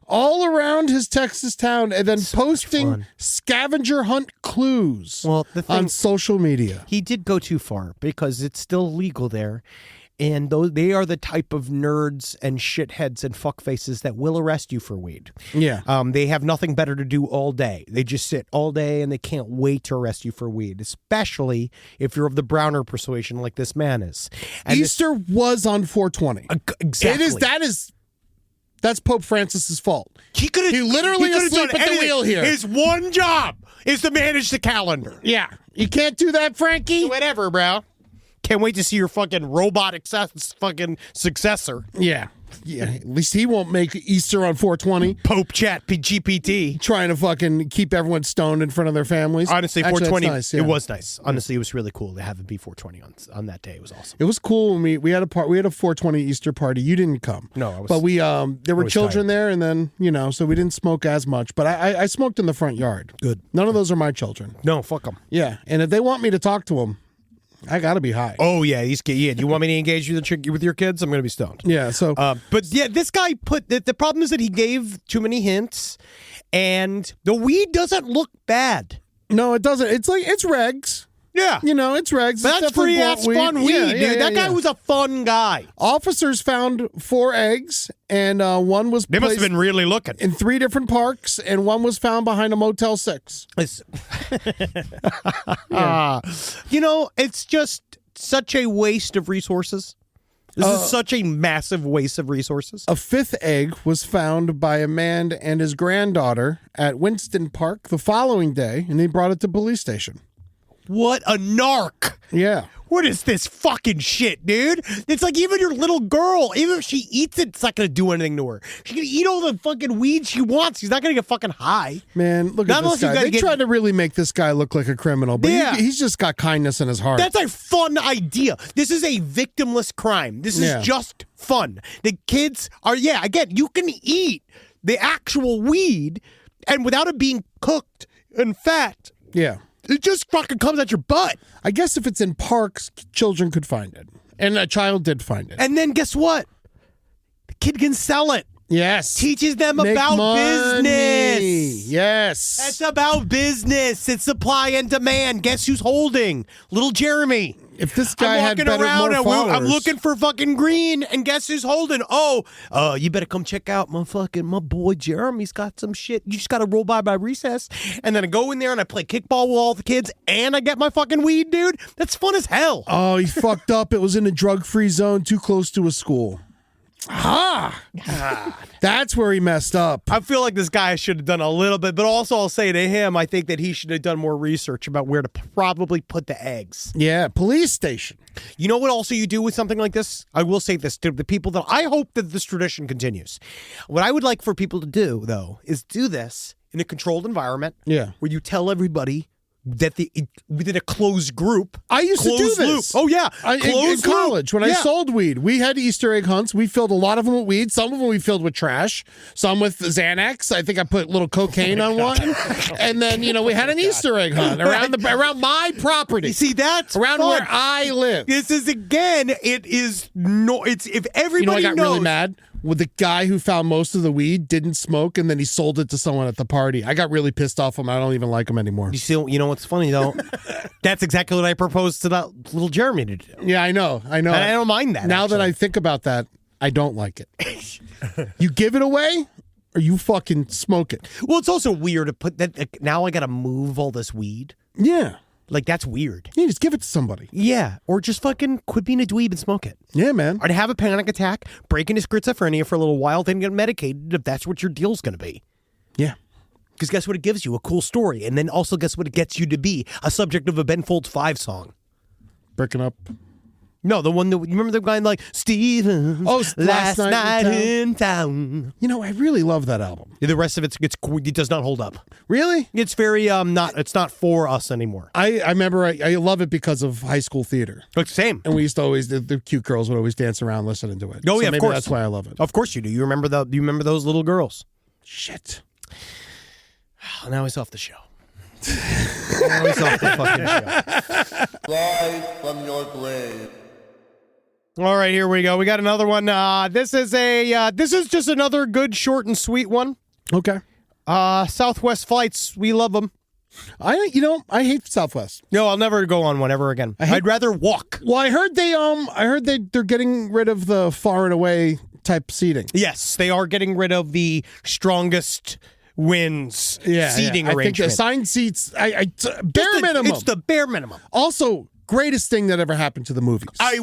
all around his Texas town and then posting fun. scavenger hunt clues on social media. He did go too far because it's still legal there. And they are the type of nerds and shitheads and fuckfaces that will arrest you for weed. Yeah. They have nothing better to do all day. They just sit all day and they can't wait to arrest you for weed, especially if you're of the browner persuasion like this man is. And Easter was on 420. Exactly. That's Pope Francis's fault. He literally could've asleep done at the anything. wheel here. His one job is to manage the calendar. Yeah. You can't do that, Frankie. Whatever, bro. Can't wait to see your fucking robot fucking successor. Yeah. Yeah. At least he won't make Easter on 420. Pope Chat GPT. Trying to fucking keep everyone stoned in front of their families. Honestly, Actually, 420, that's nice, yeah. it was nice. Honestly, it was really cool to have it be 420 on that day. It was awesome. It was cool when we had a 420 Easter party. You didn't come. No, I was. But we there were was children tired. there, and then so we didn't smoke as much. But I smoked in the front yard. Good. None of those are my children. No, fuck them. Yeah, and if they want me to talk to them, I gotta be high. Oh, yeah. Do you want me to engage with your kids? I'm going to be stoned. Yeah. So But yeah, this guy the problem is that he gave too many hints, and the weed doesn't look bad. no, it doesn't. It's regs. Yeah. It's regs. But that's free ass fun weed, Yeah, dude. yeah, That guy yeah. was a fun guy. Officers found 4 eggs, and one was They must have placed been really looking. in 3 different parks, and one was found behind a Motel 6. It's it's just such a waste of resources. This is such a massive waste of resources. A 5th egg was found by a man and his granddaughter at Winston Park the following day, and they brought it to police station. What a narc. Yeah. What is this fucking shit, dude? It's like even your little girl, even if she eats it, it's not going to do anything to her. She can eat all the fucking weed she wants. She's not going to get fucking high. Man, look Not at unless this you guy. gotta They tried to really make this guy look like a criminal, but Yeah. he's just got kindness in his heart. That's a fun idea. This is a victimless crime. This is Yeah. just fun. The kids are, again, you can eat the actual weed and without it being cooked and fat. Yeah. It just fucking comes out your butt. I guess if it's in parks, children could find it. And a child did find it. And then guess what? The kid can sell it. Yes. Teaches them Make about money. business. Yes. That's about business. It's supply and demand. Guess who's holding? Little Jeremy. If this guy I'm had walking better, around more and followers. I'm looking for fucking green, and guess who's holding? You better come check out my boy Jeremy's got some shit. You just got to roll by recess, and then I go in there and I play kickball with all the kids, and I get my fucking weed, dude. That's fun as hell. Oh, he fucked up. It was in a drug-free zone too close to a school. That's where he messed up. I feel like this guy should have done a little bit, but also I'll say to him, I think that he should have done more research about where to probably put the eggs. Yeah, police station. You know what also you do with something like this? I will say this to the people that I hope that this tradition continues. What I would like for people to do, though, is do this in a controlled environment. Yeah. Where you tell everybody that within a closed group. I used to do closed this. loop. Oh, yeah. In Closed college, loop. when I Yeah. sold weed, we had Easter egg hunts. We filled a lot of them with weed. Some of them we filled with trash. Some with Xanax. I think I put a little cocaine on one. And then, we had an Easter egg hunt around my property. You see, that's around fun. where I live. This is, again, it's if everybody I got knows. really mad? With the guy who found most of the weed, didn't smoke, and then he sold it to someone at the party. I got really pissed off him. I don't even like him anymore. You know what's funny, though? That's exactly what I proposed to that little Jeremy to do. Yeah, I know. And I don't mind that. Now that actually. I think about that, I don't like it. You give it away, or you fucking smoke it. Well, it's also weird to put that. Now I got to move all this weed. Yeah. Like, that's weird. Yeah, just give it to somebody. Yeah. Or just fucking quit being a dweeb and smoke it. Yeah, man. Or to have a panic attack, break into schizophrenia for a little while, then get medicated if that's what your deal's going to be. Yeah. Because guess what it gives you? A cool story. And then also guess what it gets you to be? A subject of a Ben Folds 5 song. Breaking up. No, the one that you remember the guy like Stevens. Oh, last night in town. You know, I really love that album. The rest of it does not hold up. Really? It's very It's not for us anymore. I remember I love it because of high school theater. Like same. And we used to always the cute girls would always dance around listening to it. Oh, yeah, of maybe course. that's why I love it. Of course you do. You remember those little girls? Shit. Now he's off the show. Now he's off the fucking show. Rise from your grave. All right, here we go. We got another one. This is just another good, short and sweet one. Okay. Southwest flights, we love them. I hate Southwest. No, I'll never go on one ever again. I'd rather walk. Well, I heard they're getting rid of the far and away type seating. Yes, they are getting rid of the strongest wins seating I arrangement. think the assigned seats, bare minimum. It's the bare minimum. Also, greatest thing that ever happened to the movies. I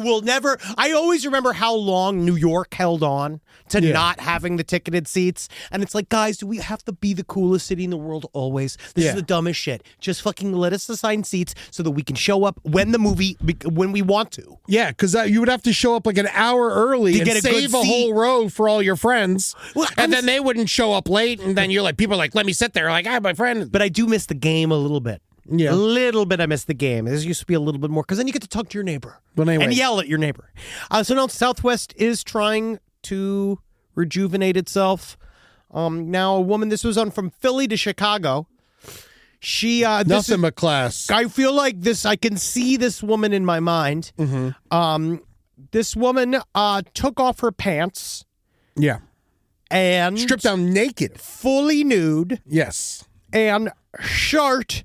always remember how long New York held on to not having the ticketed seats. And it's like, guys, do we have to be the coolest city in the world always? This is the dumbest shit. Just fucking let us assign seats so that we can show up when we want to. Yeah, because you would have to show up like an hour early To and get a save good a seat. whole row for all your friends. Well, and then they wouldn't show up late. And then people are like, let me sit there. Like, I have my friend. But I do miss the game a little bit. Yeah. A little bit I miss the game. There used to be a little bit more because then you get to talk to your neighbor But anyway. and yell at your neighbor. So now Southwest is trying to rejuvenate itself. Now a woman, this was on from Philly to Chicago. She Nothing but class. I feel like this. I can see this woman in my mind. Mm-hmm. This woman took off her pants Yeah. and Stripped down naked. fully nude, Yes. and Shart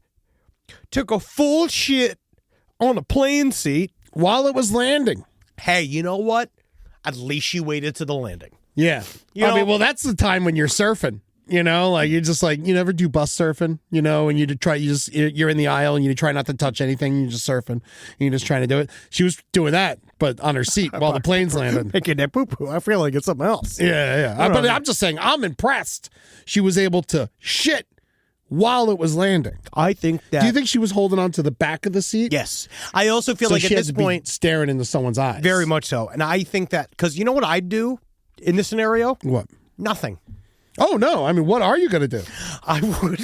took a full shit on a plane seat. While it was landing. Hey, you know what? At least she waited to the landing. Yeah. You know- well, that's the time when you're surfing. You know, like you're just like, you never do bus surfing, you know, and you're in the aisle and you try not to touch anything. You're just surfing. And you're just trying to do it. She was doing that, but on her seat while the plane's landing. Making that poo-poo. I feel like it's something else. Yeah. But I'm just saying, I'm impressed. She was able to shit while it was landing. I think that... Do you think she was holding on to the back of the seat? Yes. I also feel So like she at had this to be point... staring into someone's eyes. Very much so. And I think that... Because you know what I'd do in this scenario? What? Nothing. Oh, no. I mean, what are you going to do? I would...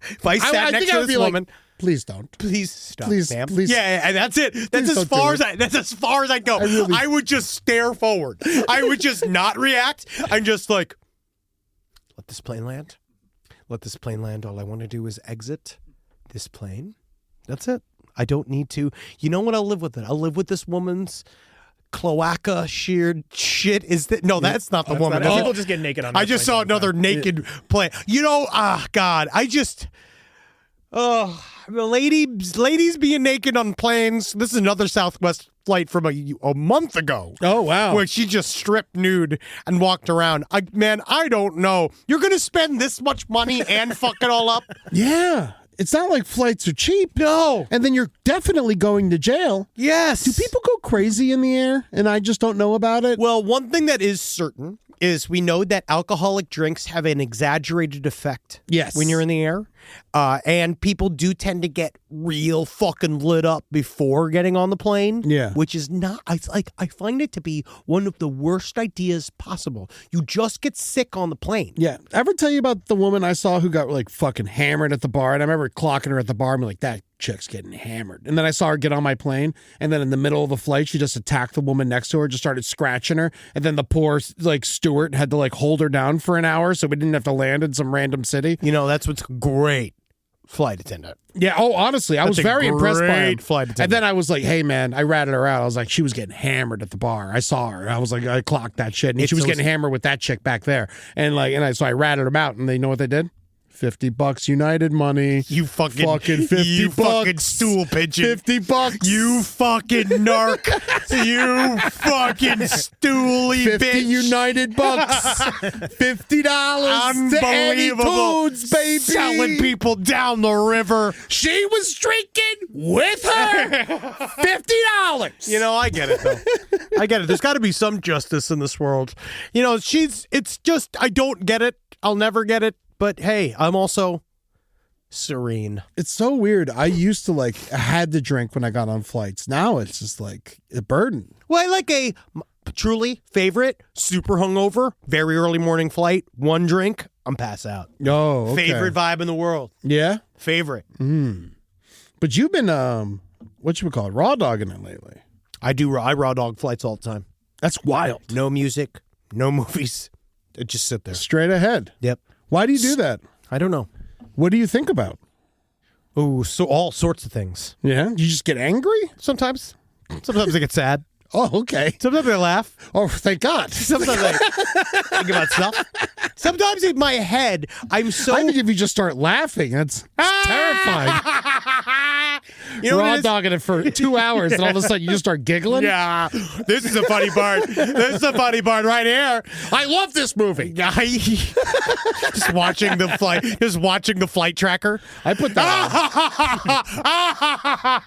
If I sat I next think I to would this be woman... like, please don't. Please stop, Please, ma'am. please. Yeah, that's it. That's Please as don't far do as that's as far as I go. really- I would just stare forward. I would just not react. I'm just like, let this plane land. Let this plane land. All I want to do is exit this plane. That's it. I don't need to. You know what? I'll live with it. I'll live with this woman's cloaca sheared shit. Is that no? That's not the woman. Not, is it? people just get naked on. I just saw airplanes all the another time. naked plane. You know, God, I just, the ladies being naked on planes. This is another Southwest flight from a month ago. Oh, wow. Where she just stripped nude and walked around. I don't know. You're going to spend this much money and fuck it all up? Yeah. It's not like flights are cheap. No. And then you're definitely going to jail. Yes. Do people go crazy in the air and I just don't know about it? Well, one thing that is certain is we know that alcoholic drinks have an exaggerated effect. Yes. When you're in the air. And people do tend to get real fucking lit up before getting on the plane. Yeah. Which is not, I find it to be one of the worst ideas possible. You just get sick on the plane. Yeah. Ever tell you about the woman I saw who got like fucking hammered at the bar? And I remember clocking her at the bar and be like, that chick's getting hammered. And then I saw her get on my plane. And then in the middle of the flight, she just attacked the woman next to her, just started scratching her. And then the poor like steward had to like hold her down for an hour so we didn't have to land in some random city. You know, that's what's great. Flight attendant. Yeah. Oh, honestly, I was That's a very impressed by him. great flight attendant. And then I was like, hey, man, I ratted her out. I was like, she was getting hammered at the bar. I saw her. I was like, I clocked that shit. And she was getting hammered with that chick back there. And so I ratted them out. And they know what they did? $50 United money. You fucking 50 you bucks. fucking stool pigeon. $50. You fucking narc. You fucking stooly 50 bitch. United bucks. $50 to Eddie Unbelievable. Toods, baby. Selling people down the river. She was drinking with her. $50. You know, I get it, though. I get it. There's got to be some justice in this world. You know, it's just, I don't get it. I'll never get it. But hey, I'm also serene. It's so weird. I used to I had to drink when I got on flights. Now it's just like a burden. Well, I like a truly favorite, super hungover, very early morning flight, one drink, I'm pass out. Oh, okay. Favorite vibe in the world. Yeah? Favorite. But you've been, what you would call it, raw dogging it lately. I raw dog flights all the time. That's wild. No music, no movies. I just sit there. Straight ahead. Yep. Why do you do that? I don't know. What do you think about? Oh, so all sorts of things. Yeah? You just get angry? Sometimes I get sad. Oh, okay. Sometimes I laugh. Oh, thank God. Sometimes I think about stuff. Sometimes in my head, I think if you just start laughing, that's terrifying. You know Raw what it is? dogging it for 2 hours, and all of a sudden you just start giggling. Yeah, this is a funny part. This is a funny part right here. I love this movie. Just watching the flight tracker. I put that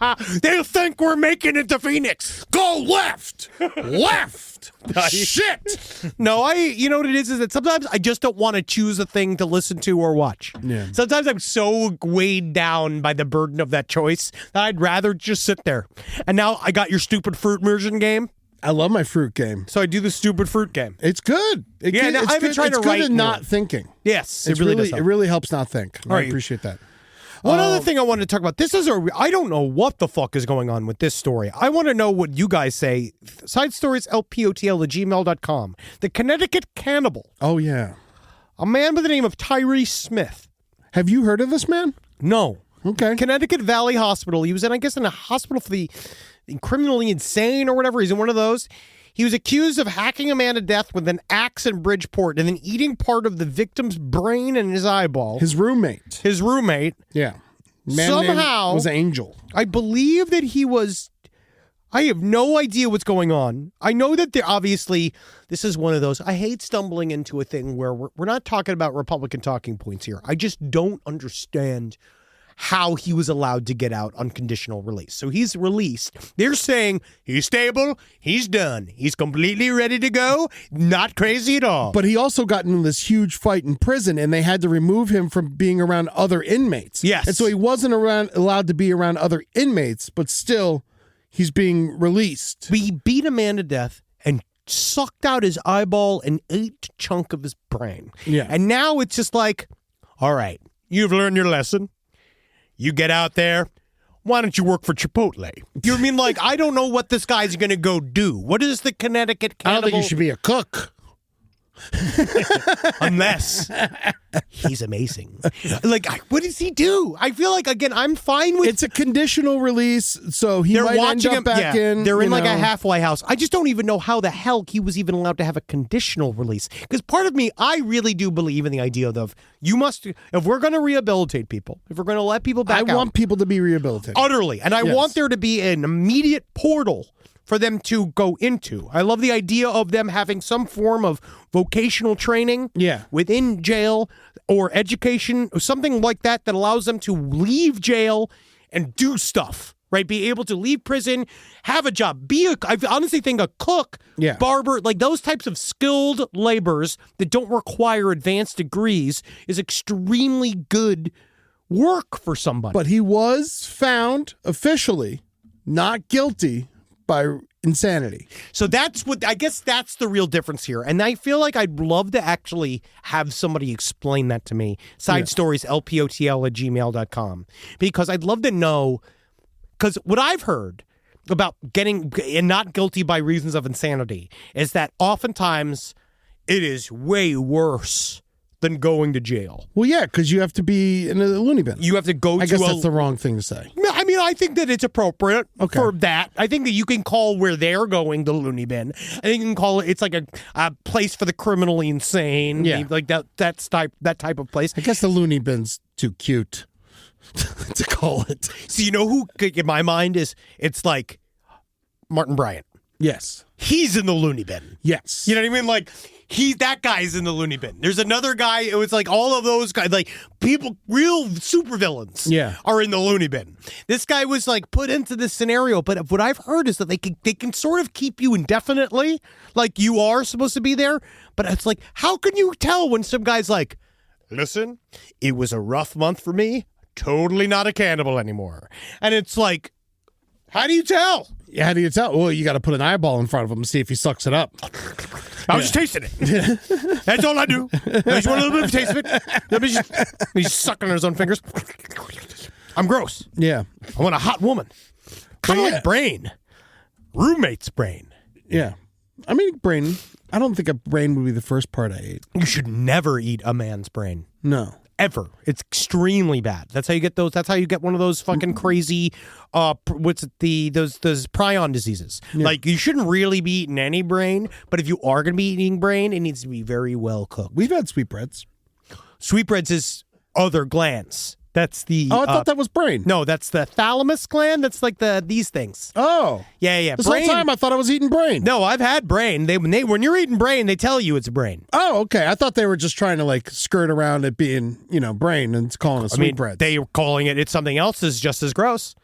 on. They think we're making it to Phoenix. Go left. Left. Shit. No, you know what it is that sometimes I just don't want to choose a thing to listen to or watch. Yeah. Sometimes I'm so weighed down by the burden of that choice that I'd rather just sit there. And now I got your stupid fruit immersion game. I love my fruit game. So I do the stupid fruit game. It's good. Now I've been trying to write It's good at more. not thinking. Yes, It really helps not think. I right. appreciate that. One other thing I wanted to talk about. I don't know what the fuck is going on with this story. I want to know what you guys say. Side stories, lpotl@gmail.com. The Connecticut cannibal. Oh, yeah. A man by the name of Tyree Smith. Have you heard of this man? No. Okay. Connecticut Valley Hospital. He was in a hospital for the criminally insane or whatever. He's in one of those. He was accused of hacking a man to death with an axe in Bridgeport and then eating part of the victim's brain and his eyeball. His roommate. Yeah. Man Somehow was Angel. I believe that he was. I have no idea what's going on. I know that obviously this is one of those. I hate stumbling into a thing where we're not talking about Republican talking points here. I just don't understand how he was allowed to get out on conditional release. So he's released. They're saying he's stable. He's done. He's completely ready to go. Not crazy at all. But he also got into this huge fight in prison, and they had to remove him from being around other inmates. Yes. And so he wasn't allowed to be around other inmates, but still he's being released. He beat a man to death and sucked out his eyeball and ate a chunk of his brain. Yeah. And now it's just like, all right, you've learned your lesson. You get out there. Why don't you work for Chipotle? You know what I mean? Like, I don't know what this guy's going to go do. What is the Connecticut I don't cannibal? think you should be a cook. Unless he's amazing. Like, what does he do? I feel like, again, I'm fine with. It's a conditional release, so he They're might end watching up him back in. They're in you like a know. halfway house. I just don't even know how the hell he was even allowed to have a conditional release. Because part of me, I really do believe in the idea of if we're going to rehabilitate people, if we're going to let people back I out, want people to be rehabilitated. utterly, and I Yes. want there to be an immediate portal for them to go into. I love the idea of them having some form of vocational training Yeah. within jail or education or something like that allows them to leave jail and do stuff, right? Be able to leave prison, have a job, I honestly think a cook, Yeah. barber, like those types of skilled labors that don't require advanced degrees is extremely good work for somebody. But he was found officially not guilty by insanity. So I guess that's the real difference here. And I feel like I'd love to actually have somebody explain that to me. Side stories, lpotl@gmail.com. Because I'd love to know, because what I've heard about getting not guilty by reasons of insanity is that oftentimes it is way worse than going to jail. Well, yeah, because you have to be in a loony bin. You have to go I to guess a... that's the wrong thing to say. I mean, I think that it's appropriate Okay. for that. I think that you can call where they're going the loony bin. I think you can call it's like a place for the criminally insane. Yeah. Like that type of place. I guess the loony bin's too cute to call it. So you know who, in my mind, it's like Martin Bryant. Yes. He's in the loony bin. Yes. You know what I mean? Like, that guy's in the loony bin. There's another guy, it was like all of those guys, like people, real supervillains are in the loony bin. This guy was like put into this scenario, but what I've heard is that they can sort of keep you indefinitely, like you are supposed to be there, but it's like, how can you tell when some guy's like, listen, it was a rough month for me. totally not a cannibal anymore. And it's like, how do you tell? Yeah, how do you tell? Well, you got to put an eyeball in front of him and see if he sucks it up. I was just tasting it. That's all I do. I just want a little bit of a taste of it. He's sucking on his own fingers. I'm gross. Yeah. I want a hot woman. Kind of Yeah. like brain. Roommate's brain. Yeah. I mean, brain. I don't think a brain would be the first part I ate. You should never eat a man's brain. No. Ever. It's extremely bad. That's how you get those. That's how you get one of those fucking crazy, what's it, those prion diseases. Like, you shouldn't really be eating any brain, but if you are going to be eating brain, it needs to be very well cooked. We've had sweetbreads. Sweetbreads is other glands. That's the. Oh, I thought that was brain. No, that's the thalamus gland. That's like these things. Oh. Yeah. This brain. whole time I thought I was eating brain. No, I've had brain. When you're eating brain, they tell you it's brain. Oh, okay. I thought they were just trying to like skirt around it being, brain and calling it sweetbread. They were calling it's something else is just as gross.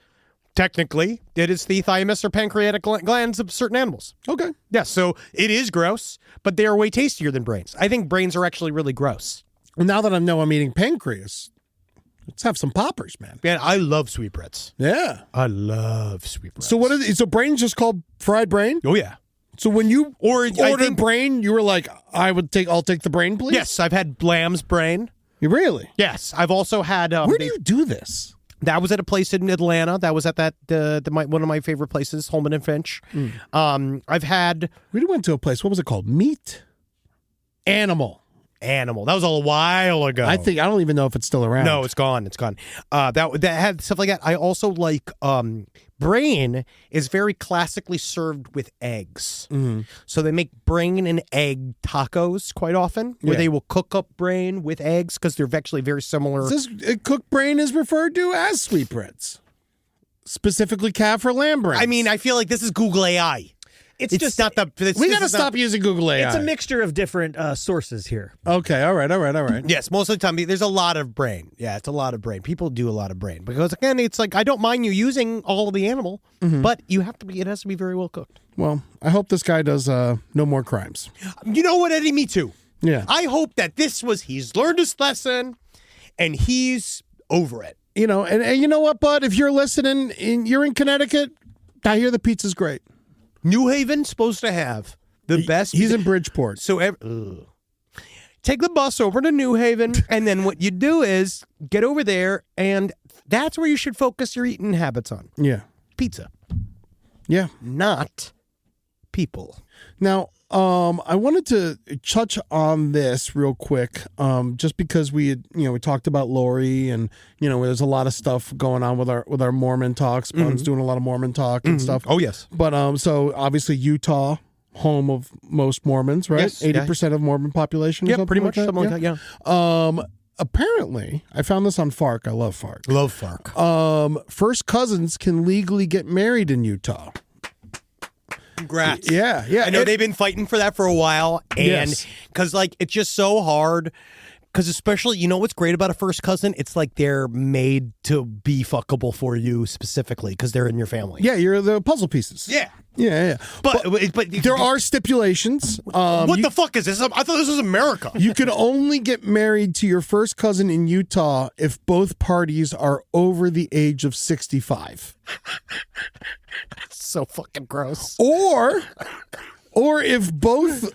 Technically, it is the thymus or pancreatic glands of certain animals. Okay. Yeah, so it is gross, but they are way tastier than brains. I think brains are actually really gross. Well, now that I know I'm eating pancreas, let's have some poppers, man. Man, I love sweetbreads. Yeah. I love sweetbreads. So what is it? So brain's just called fried brain? Oh yeah. So when you Or I ordered think- brain, you were like, I'll take the brain, please? Yes, I've had lamb's brain. You really? Yes, I've also had. Where do you do this? That was at a place in Atlanta. That was at one of my favorite places, Holman and Finch. I've had We went to a place. What was it called? Meat? Animal. Animal. That was a while ago. I don't even know if it's still around. No, it's gone. It's gone. That had stuff like that. I also like brain is very classically served with eggs. So they make brain and egg tacos quite often, where Yeah. they will cook up brain with eggs because they're actually very similar. Cooked brain is referred to as sweetbreads, specifically calf or lamb brains. I mean, I feel like this is Google AI. It's It's just not the. we got to stop using Google AI. It's a mixture of different sources here. Okay, all right. Yes, most of the time there's a lot of brain. Yeah, it's a lot of brain. People do a lot of brain because again, it's like I don't mind you using all of the animal, but you have to be. It has to be very well cooked. Well, I hope this guy does no more crimes. You know what, Eddie? Me too. Yeah. I hope that he's learned his lesson, and he's over it. And you know what, bud? If you're listening, you're in Connecticut, I hear the pizza's great. New Haven's supposed to have the best. He's in Bridgeport. So take the bus over to New Haven, and then what you do is get over there, and that's where you should focus your eating habits on. Yeah. Pizza, Yeah. not people. Now, I wanted to touch on this real quick, just because we talked about Lori, and there's a lot of stuff going on with our Mormon talks. Spun's doing a lot of Mormon talk and stuff. Oh yes. But so obviously Utah, home of most Mormons, right? Yes, 80% of Mormon population. or Yeah, something pretty like much something like that. Yeah. Apparently, I found this on FARC. I love FARC. Love Fark. First cousins can legally get married in Utah. Congrats. Yeah. I know they've been fighting for that for a while, and Yes. because it's just so hard. Because especially, what's great about a first cousin? It's like they're made to be fuckable for you specifically because they're in your family. Yeah, you're the puzzle pieces. Yeah. Yeah. But There are stipulations. What the fuck is this? I thought this was America. You can only get married to your first cousin in Utah if both parties are over the age of 65. So fucking gross. Or if both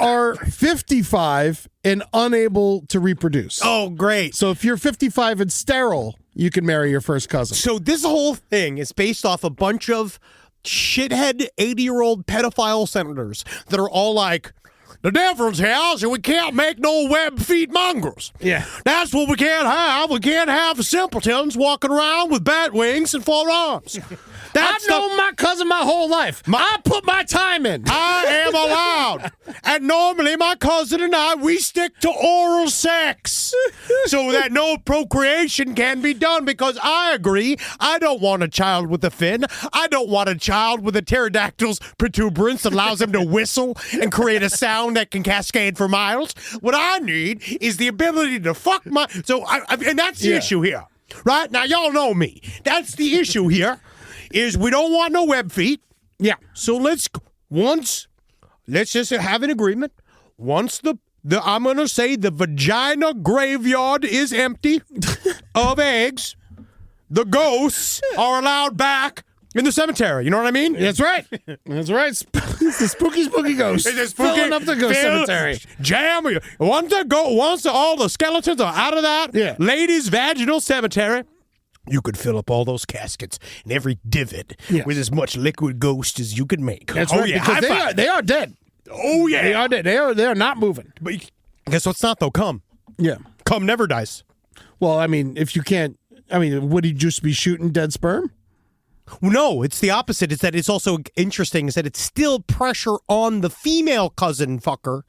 are 55 and unable to reproduce. Oh, great. So if you're 55 and sterile, you can marry your first cousin. So this whole thing is based off a bunch of shithead 80-year-old pedophile senators that are all like, the difference is we can't make no web feet mongrels. Yeah. That's what we can't have. We can't have simpletons walking around with bat wings and 4 arms. I've known my cousin my whole life. I put my time in. I am allowed. And normally my cousin and I, we stick to oral sex so that no procreation can be done because I agree. I don't want a child with a fin. I don't want a child with a pterodactyl's protuberance that allows him to whistle and create a sound that can cascade for miles. What I need is the ability to fuck my... and that's the issue here. Right? Now, y'all know me. That's the issue here. Is we don't want no web feet. Yeah. So let's just have an agreement. Once I'm gonna say the vagina graveyard is empty, of eggs, the ghosts are allowed back in the cemetery. You know what I mean? That's right. That's right. It's the spooky ghost. It's a spooky- filling up the ghost cemetery. Jam. Once all the skeletons are out of that ladies' vaginal cemetery, you could fill up all those caskets and every divot with as much liquid ghost as you could make. That's right. Yeah, Because they are dead. Oh yeah, They are dead. They are not moving. But guess what's not though? Cum. Yeah. Cum never dies. Well, I mean, if you can't, would he just be shooting dead sperm? No, it's the opposite. It's that it's also interesting is that it's still pressure on the female cousin fucker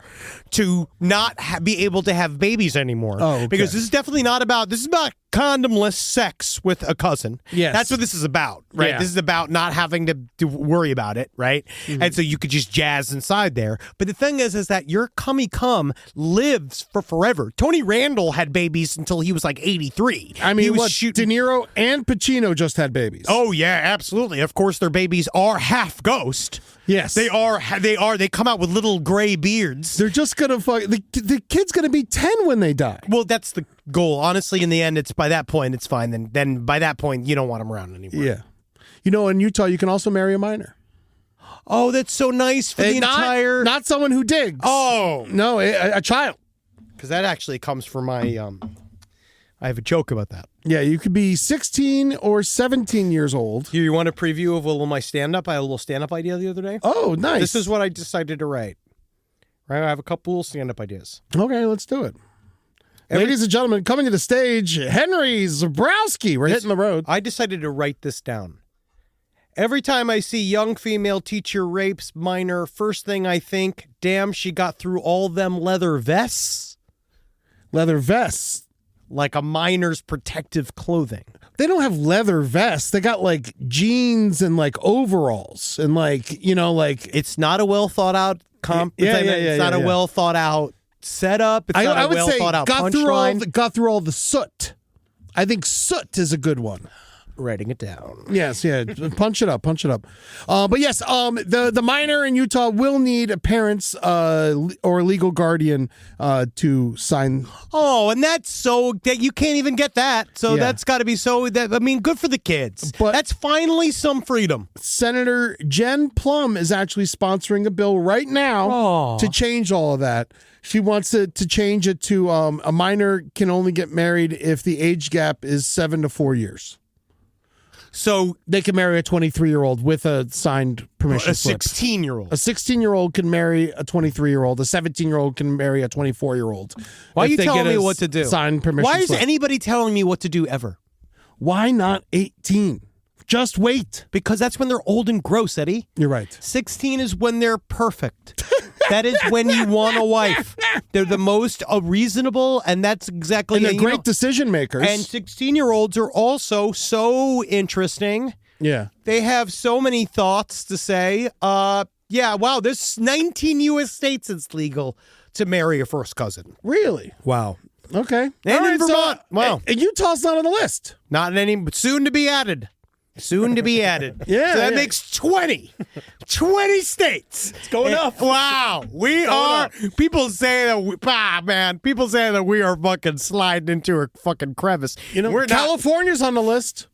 to not be able to have babies anymore. Oh, okay. Because this is definitely not about, this is about condomless sex with a cousin. Yes. That's what this is about, right? Yeah. This is about not having to worry about it, right? Mm-hmm. And so you could just jazz inside there. But the thing is that your cummy cum lives for forever. Tony Randall had babies until he was like 83. I mean, he was what? shooting. De Niro and Pacino just had babies. Oh yeah, absolutely. Of course, their babies are half ghost. yes. They are. They come out with little gray beards. They're just going to fuck. The kid's going to be 10 when they die. Well, that's the goal. Honestly, in the end, it's by that point, it's fine. Then by that point, you don't want them around anymore. Yeah. In Utah, you can also marry a minor. Oh, that's so nice for the entire. Not someone who digs. Oh, No, a child. because that actually comes from my. I have a joke about that. Yeah, you could be 16 or 17 years old. Here, you want a preview of a little my stand-up? I had a little stand-up idea the other day. Oh, nice. This is what I decided to write. Right, I have a couple little stand-up ideas. Okay, let's do it. Ladies and gentlemen, coming to the stage, Henry Zabrowski. We're hitting the road. I decided to write this down. Every time I see young female teacher rapes minor, first thing I think, damn, she got through all them leather vests. Leather vests. Like a minor's protective clothing. They don't have leather vests. They got like jeans and like overalls and like. It's not a well thought out It's not a well thought out setup. It's not I a would well say thought out got punchline. through all the soot. I think soot is a good one. Writing it down. Yes, yeah. Punch it up. But yes, the minor in Utah will need a parent's or legal guardian to sign. Oh, and that's so that you can't even get that. So Yeah. that's got to be good for the kids. But- that's finally some freedom. Senator Jen Plum is actually sponsoring a bill right now to change all of that. She wants to change it to a minor can only get married if the age gap is 7 to 4 years. So They can marry a 23-year-old with a signed permission a slip. 16-year-old. A 16-year-old can marry a 23-year-old. A 17-year-old can marry a 24-year-old. Why are if you they telling get me a what to do? Signed permission Why is slip. anybody telling me what to do ever? Why not 18? Just wait. Because that's when they're old and gross, Eddie. You're right. 16 is when they're perfect. That is when you want a wife. They're the most reasonable, and that's exactly. And they're you great know, decision makers. And 16-year-olds are also so interesting. yeah. They have so many thoughts to say. Yeah, wow, there's 19 U.S. states it's legal to marry a first cousin. Really? Wow. Okay. And All in right, Vermont. Wow. And Utah's not on the list. Not in any, but soon to be added. Soon to be added. Yeah, So that yeah. makes 20. 20 states. It's going up. Wow. We are, people say that, people say that we are fucking sliding into a fucking crevice. We're not. California's on the list.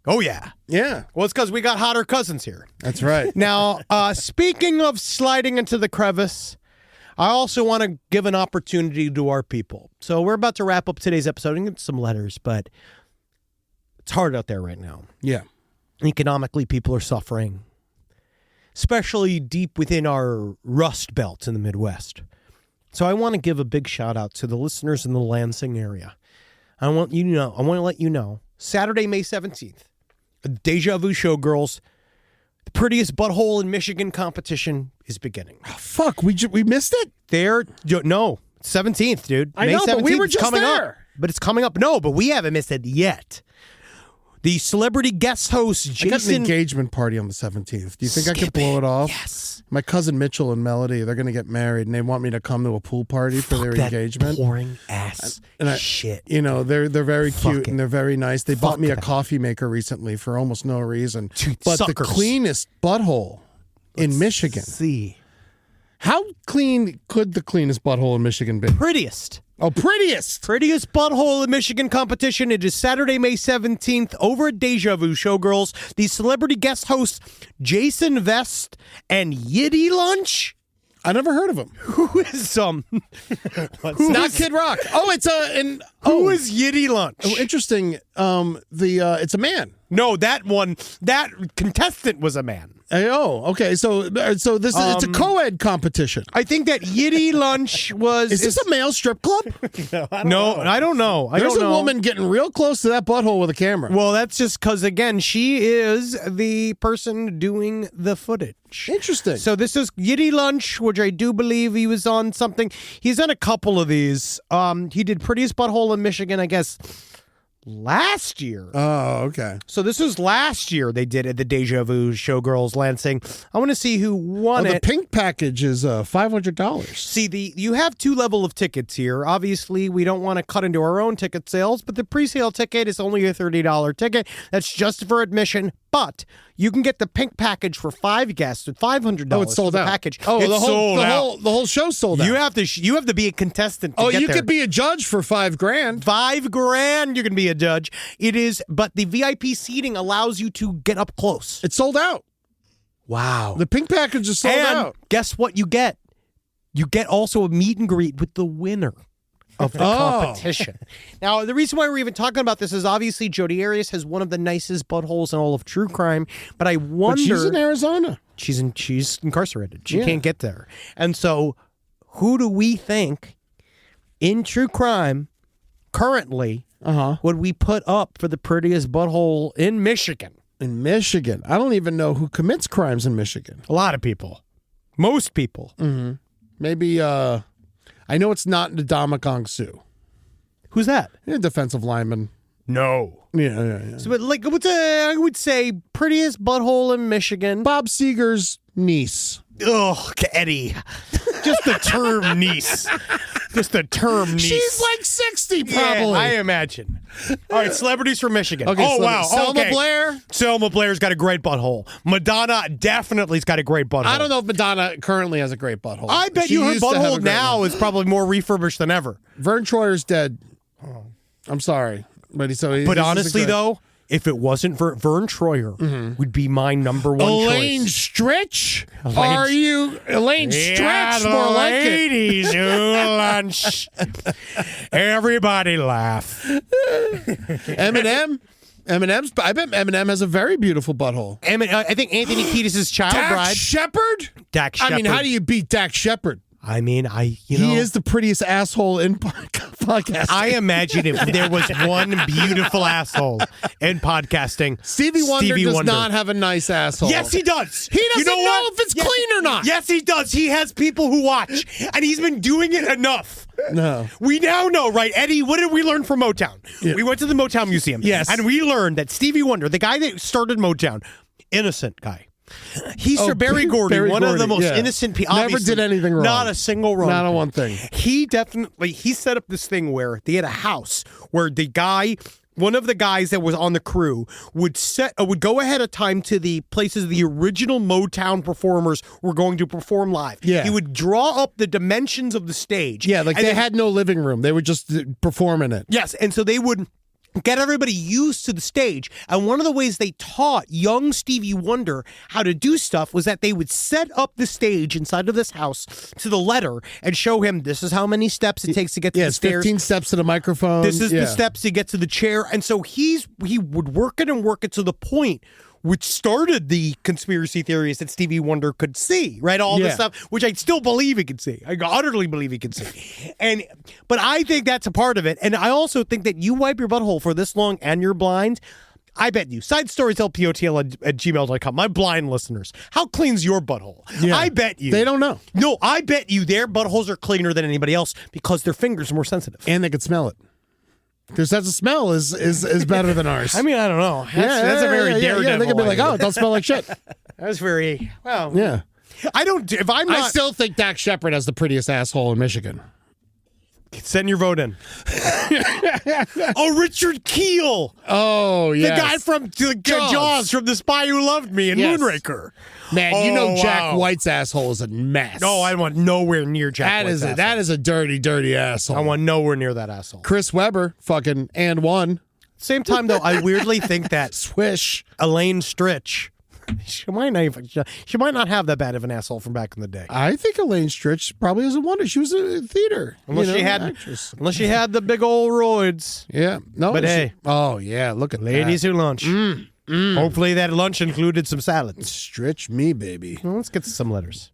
Oh, yeah. Yeah. Well, it's because we got hotter cousins here. That's right. Now, speaking of sliding into the crevice, I also want to give an opportunity to our people. So we're about to wrap up today's episode and get some letters, but it's hard out there right now. Yeah. Economically, people are suffering, especially deep within our rust belt in the Midwest. So I want to give a big shout out to the listeners in the Lansing area. I want to let you know, Saturday, May 17th, a Deja Vu Showgirls, the prettiest butthole in Michigan competition is beginning. Fuck, we missed it? No, 17th, dude. I May know, 17th but we were is just coming there. up. But it's coming up. No, but we haven't missed it yet. The celebrity guest host, I got an Jason. engagement party on the 17th. Do you think I could blow it off? Yes. My cousin Mitchell and Melody, they're going to get married, and they want me to come to a pool party for their That engagement. boring ass And shit. They're very Fuck cute it. and they're very nice. They bought me a that. coffee maker recently for almost no reason. Dude, but suckers. the cleanest butthole in Michigan. See. How clean could the cleanest butthole in Michigan be? Prettiest. Oh, prettiest. Prettiest Butthole in Michigan competition. It is Saturday, May 17th over at Deja Vu Showgirls. The celebrity guest hosts Jason Vest and Yiddy Lunch. I never heard of him. Who is Not Kid Rock. Oh, it's who is Yiddy Lunch? Oh, interesting. It's a man. No, that contestant was a man. Oh, okay. So this it's a co-ed competition. I think that Yiddy Lunch was. Is this a male strip club? I don't know. There's a woman getting real close to that butthole with a camera. Well, that's just because, again, she is the person doing the footage. Interesting. So this is Yiddy Lunch, which I do believe he was on something. He's done a couple of these. He did Prettiest Butthole in Michigan, I guess, last year. Oh, okay. So this was last year they did at the Deja Vu Showgirls Lansing. I want to see who won The it. pink package is $500. See, you have two level of tickets here. Obviously, we don't want to cut into our own ticket sales, but the pre-sale ticket is only a $30 ticket. That's just for admission, but you can get the pink package for 5 guests at $500. Oh, it's sold for the out. Package. Oh, It's the sold out. whole show's sold out. You have to be a contestant to get you there. could be a judge for $5,000. $5,000 you can be a judge. It is, but the VIP seating allows you to get up close. It's sold out. Wow. The pink package is sold and out. guess what you get? You get also a meet and greet with the winner of the competition. Now, the reason why we're even talking about this is obviously Jodi Arias has one of the nicest buttholes in all of true crime, but I wonder... But she's in Arizona. She's incarcerated. She can't get there. And so, who do we think in true crime currently would we put up for the prettiest butthole in Michigan? In Michigan. I don't even know who commits crimes in Michigan. A lot of people. Most people. Mm-hmm. Maybe, I know it's not Ndamukong Suh. Who's that? Yeah, defensive lineman. No. Yeah. So, but like, I would say prettiest butthole in Michigan. Bob Seger's niece. Ugh, Eddie. Just the term niece. Just the term niece. She's like 60 probably. Yeah, I imagine. All right, celebrities from Michigan. Okay, wow. Selma Okay. Blair. Selma Blair's got a great butthole. Madonna definitely's got a great butthole. I don't know if Madonna currently has a great butthole. I bet She you her used to have a butthole great now one. is probably more refurbished than ever. Vern Troyer's dead. I'm sorry. But But honestly, though, if it wasn't for Vern Troyer, would be my number one Elaine choice. Stritch? Are you Elaine Stritch? More like it. ladies who lunch. Everybody laugh. Eminem? I bet Eminem has a very beautiful butthole. I think Anthony Kiedis' child Dak bride. Shepard? Dak Shepard. I mean, how do you beat Dak Shepard? I mean, He is the prettiest asshole in podcasting. I imagine if there was one beautiful asshole in podcasting, Stevie Wonder does not have a nice asshole. Yes, he does. He doesn't know know what? if it's clean or not. Yes, he does. He has people who watch, and he's been doing it enough. No. We now know, right, Eddie? What did we learn from Motown? Yeah. We went to the Motown Museum. Yes. And we learned that Stevie Wonder, the guy that started Motown, innocent guy. He's Sir Barry Gordy, Barry one of the Gordy, most yeah. innocent people. Never did anything wrong. Not a single wrong. Not a thing. one thing. He set up this thing where they had a house where the guy, one of the guys that was on the crew, would go ahead of time to the places the original Motown performers were going to perform live. Yeah. He would draw up the dimensions of the stage. Yeah, like and they then- had no living room. They were just performing it. Yes, and so they would get everybody used to the stage. And one of the ways they taught young Stevie Wonder how to do stuff was that they would set up the stage inside of this house to the letter and show him this is how many steps it takes to get to the it's stairs. 15 steps to the microphone. This is the steps to get to the chair. And so he would work it to the point which started the conspiracy theories that Stevie Wonder could see, right? All this stuff, which I still believe he could see. I utterly believe he could see. But I think that's a part of it. And I also think that you wipe your butthole for this long and you're blind. I bet you. SidestoriesLPOTL at gmail.com. My blind listeners. How clean's your butthole? Yeah. I bet you. They don't know. No, I bet you their buttholes are cleaner than anybody else because their fingers are more sensitive. And they could smell it. Their sense of smell is better than ours. I mean, I don't know. That's a very daredevil. Yeah, they could be like, idea. oh, it don't smell like shit. That's very, well. Yeah. I don't, if I'm not. I still think Dak Shepard has the prettiest asshole in Michigan. Send your vote in. Oh, Richard Keel. Oh, The yes. guy from Jaws, from The Spy Who Loved Me and Yes. Moonraker. Man, you know Oh, Jack wow. White's asshole is a mess. No, I want nowhere near Jack White's asshole. That is a dirty, dirty asshole. I want nowhere near that asshole. Chris Webber, fucking and one. Same time, though, I weirdly think that Swish. Elaine Stritch, she might not have that bad of an asshole from back in the day. I think Elaine Stritch probably is a wonder. She was a theater. Unless she had the big old roids. Yeah. No, But hey. Oh, yeah. Look at Ladies that. who lunch. Hopefully that lunch included some salads. Stritch me, baby. Well, let's get to some letters.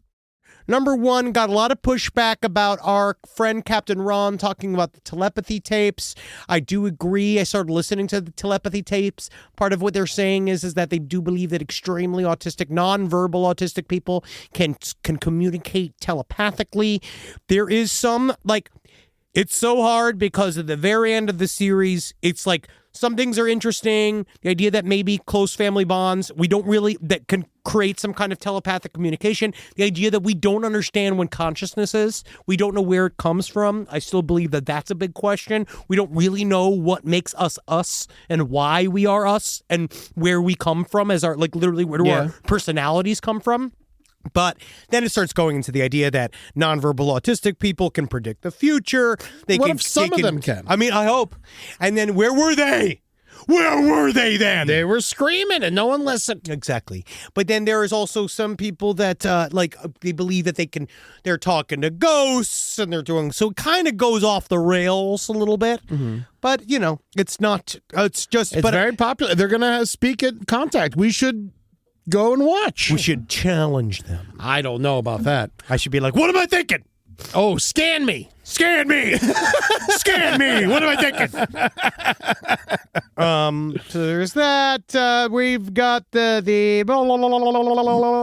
Number one, got a lot of pushback about our friend Captain Ron talking about the telepathy tapes. I do agree. I started listening to the telepathy tapes. Part of what they're saying is that they do believe that extremely autistic, nonverbal autistic people can communicate telepathically. There is some, like, it's so hard because at the very end of the series, it's like some things are interesting. The idea that maybe close family bonds, that can create some kind of telepathic communication. The idea that we don't understand when consciousness is. We don't know where it comes from. I still believe that that's a big question. We don't really know what makes us us and why we are us and where we come from as our, like, literally where do our personalities come from. But then it starts going into the idea that nonverbal autistic people can predict the future. What if some of them can? I mean, I hope. And then where were they? Where were they then? They were screaming and no one listened. Exactly. But then there is also some people that they believe that they're talking to ghosts and they're doing, so it kind of goes off the rails a little bit. Mm-hmm. But, it's not, it's very popular. They're going to speak at Contact. We should go and watch. We should challenge them. I don't know about that. I should be like, what am I thinking? Oh, scan me. Scan me. Scan me. What am I thinking? So there's that. We've got the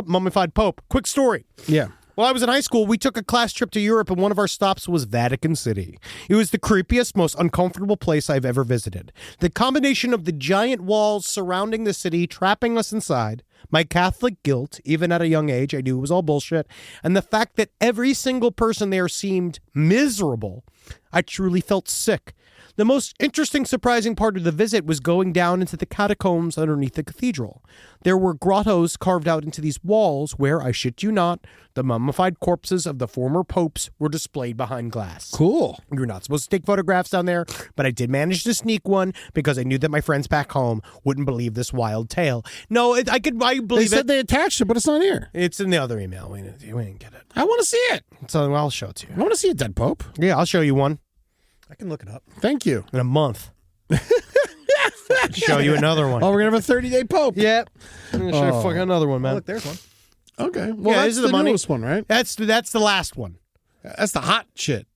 mummified Pope. Quick story. Yeah. While I was in high school, we took a class trip to Europe, and one of our stops was Vatican City. It was the creepiest, most uncomfortable place I've ever visited. The combination of the giant walls surrounding the city, trapping us inside, my Catholic guilt, even at a young age, I knew it was all bullshit, and the fact that every single person there seemed miserable, I truly felt sick. The most interesting, surprising part of the visit was going down into the catacombs underneath the cathedral. There were grottos carved out into these walls where, I shit you not, the mummified corpses of the former popes were displayed behind glass. Cool. You're not supposed to take photographs down there, but I did manage to sneak one because I knew that my friends back home wouldn't believe this wild tale. No, I believe They said it. they attached it, but it's not here. It's in the other email. We didn't get it. I want to see it. So I'll show it to you. I want to see a dead Pope. Yeah, I'll show you one I can look it up. Thank you. in a month. Show you another one. Oh, we're going to have a 30-day Pope. Yep. I'm going to show you fucking another one, Oh, man. look, there's one. Okay. Well, Yeah, that's this is the the money. newest one, right? That's the last one. That's the hot shit.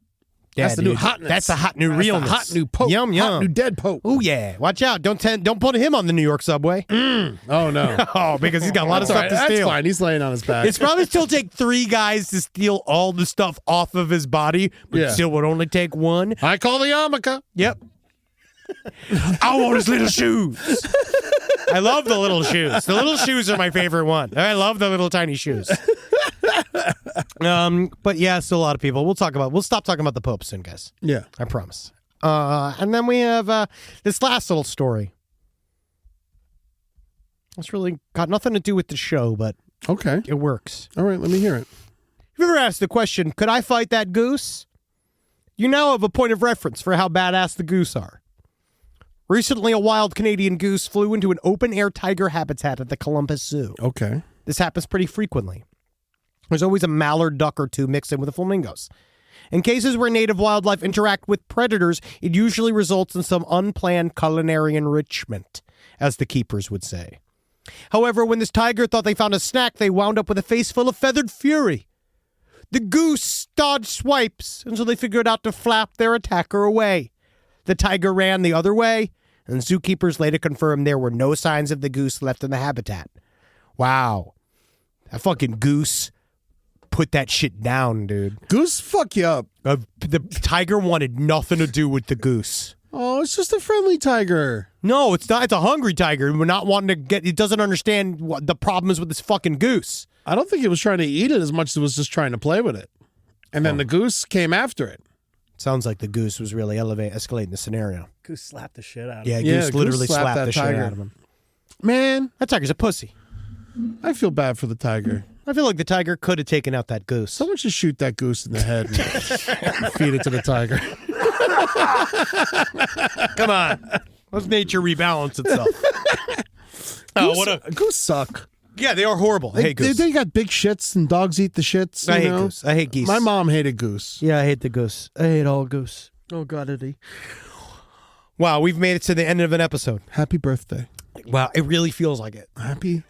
Yeah, That's the new dude. hotness. That's the hot new That's realness. the hot new Pope. Yum, yum. Hot new dead Pope. Oh yeah, watch out! Don't put him on the New York subway. Oh, no. Oh, because he's got a lot of That's all stuff right. to That's steal. fine. He's laying on his back. It's probably still take 3 guys to steal all the stuff off of his body, but Yeah. still would only take 1. I call the yarmulke. Yep. I want his little shoes. I love the little shoes. The little shoes are my favorite one. I love the little tiny shoes. But yeah, still a lot of people. We'll stop talking about the Pope soon, guys. Yeah. I promise. And then we have this last little story. It's really got nothing to do with the show, but Okay. it works. All right. Let me hear it. Have you ever asked the question, could I fight that goose? You now have a point of reference for how badass the goose are. Recently, a wild Canadian goose flew into an open-air tiger habitat at the Columbus Zoo. Okay. This happens pretty frequently. There's always a mallard duck or two mixed in with the flamingos. In cases where native wildlife interact with predators, it usually results in some unplanned culinary enrichment, as the keepers would say. However, when this tiger thought they found a snack, they wound up with a face full of feathered fury. The goose dodged swipes until they figured out to flap their attacker away. The tiger ran the other way, and zookeepers later confirmed there were no signs of the goose left in the habitat. Wow. That fucking goose put that shit down, dude. Goose fuck you up. The tiger wanted nothing to do with the goose. Oh, it's just a friendly tiger. No, it's not. It's a hungry tiger. We're not wanting to get. It doesn't understand what the problem is with this fucking goose. I don't think it was trying to eat it as much as it was just trying to play with it. And then the goose came after it. Sounds like the goose was really escalating the scenario. Goose slapped the shit out of Yeah, him. Yeah, goose literally Goose slapped slapped that the shit tiger. out of him. Man, That tiger's a pussy. I feel bad for the tiger. I feel like the tiger could have taken out that goose. Someone should shoot that goose in the head and feed it to the tiger. Come on. Let nature rebalance itself. Goose suck. Yeah, they are horrible. I hate goose. They got big shits and dogs eat the shits. I you hate know? goose. I hate geese. My mom hated goose. Yeah, I hate the goose. I hate all goose. Oh, God, Eddie. Wow, we've made it to the end of an episode. Happy birthday. Wow, it really feels like it. Happy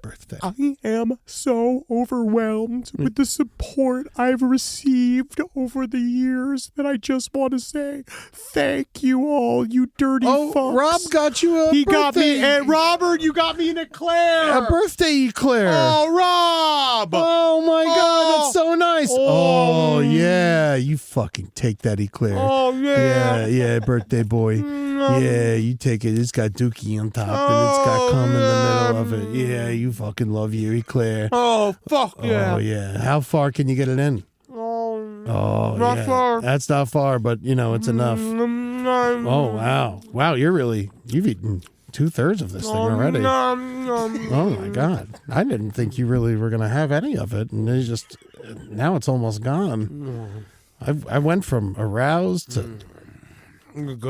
birthday. I am so overwhelmed with the support I've received over the years that I just want to say thank you all, you dirty fucks. Rob got you a He birthday. got me, and Robert, you got me an eclair. A birthday eclair. Oh, Rob. Oh my God, that's so nice. Oh. Oh yeah, you fucking take that eclair. Oh, yeah. Yeah, birthday boy. Yeah, you take it. It's got Dookie on top and it's got cum in the middle of it. Yeah, you fucking love your eclair. Oh, fuck yeah. Oh yeah. How far can you get it in? Oh, Not yeah. Far. That's not far, but you know it's enough. Oh wow, you've eaten 2/3 of this thing already. Oh my God, I didn't think you really were gonna have any of it, and now it's almost gone. I went from aroused to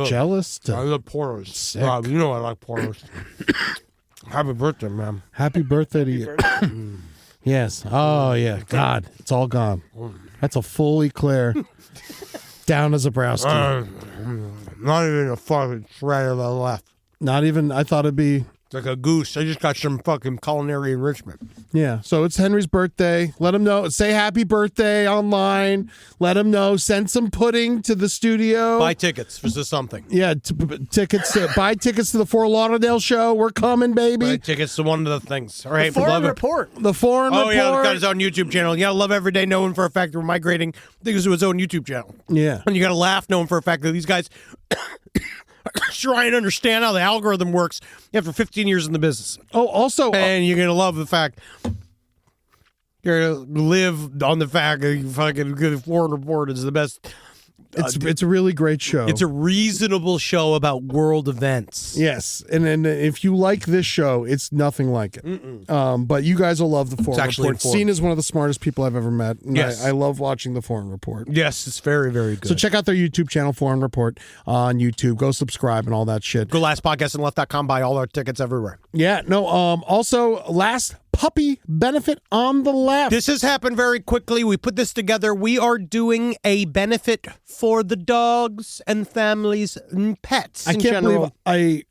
jealous to I love pornos. sick. Rob, you know I like pornos. Happy birthday, man. Happy birthday to you. Yes. Oh yeah. God, it's all gone. That's a full eclair. Down as a browski. Not even a fucking shred of the left. Not even. I thought it'd be. It's like a goose. I just got some fucking culinary enrichment. Yeah. So it's Henry's birthday. Let him know. Say happy birthday online. Let him know. Send some pudding to the studio. Buy tickets for something. Yeah. Tickets. Buy tickets to the Fort Lauderdale show. We're coming, baby. Buy tickets to one of the things. All right. Foreign love it. report. The foreign Oh, report. yeah, got his own YouTube channel. Yeah, Love Every Day, knowing for a fact that we're migrating things to his own YouTube channel. Yeah. And you got to laugh knowing for a fact that these guys try and understand how the algorithm works after 15 years in the business. Oh, also. And you're going to love the fact you're going to live on the fact that you fucking good Foreign Report is the best. It's a really great show. It's a reasonable show about world events. Yes, and if you like this show, it's nothing like it. But you guys will love the Foreign actually Report. informed. Seen as one of the smartest people I've ever met. And Yes. I love watching the Foreign Report. Yes, it's very, very good. So check out their YouTube channel, Foreign Report, on YouTube. Go subscribe and all that shit. Go lastpodcastandleft.com, buy all our tickets everywhere. Yeah, no. Also, last puppy benefit on the left. This has happened very quickly. We put this together. We are doing a benefit for the dogs and families and pets I in can't general. believe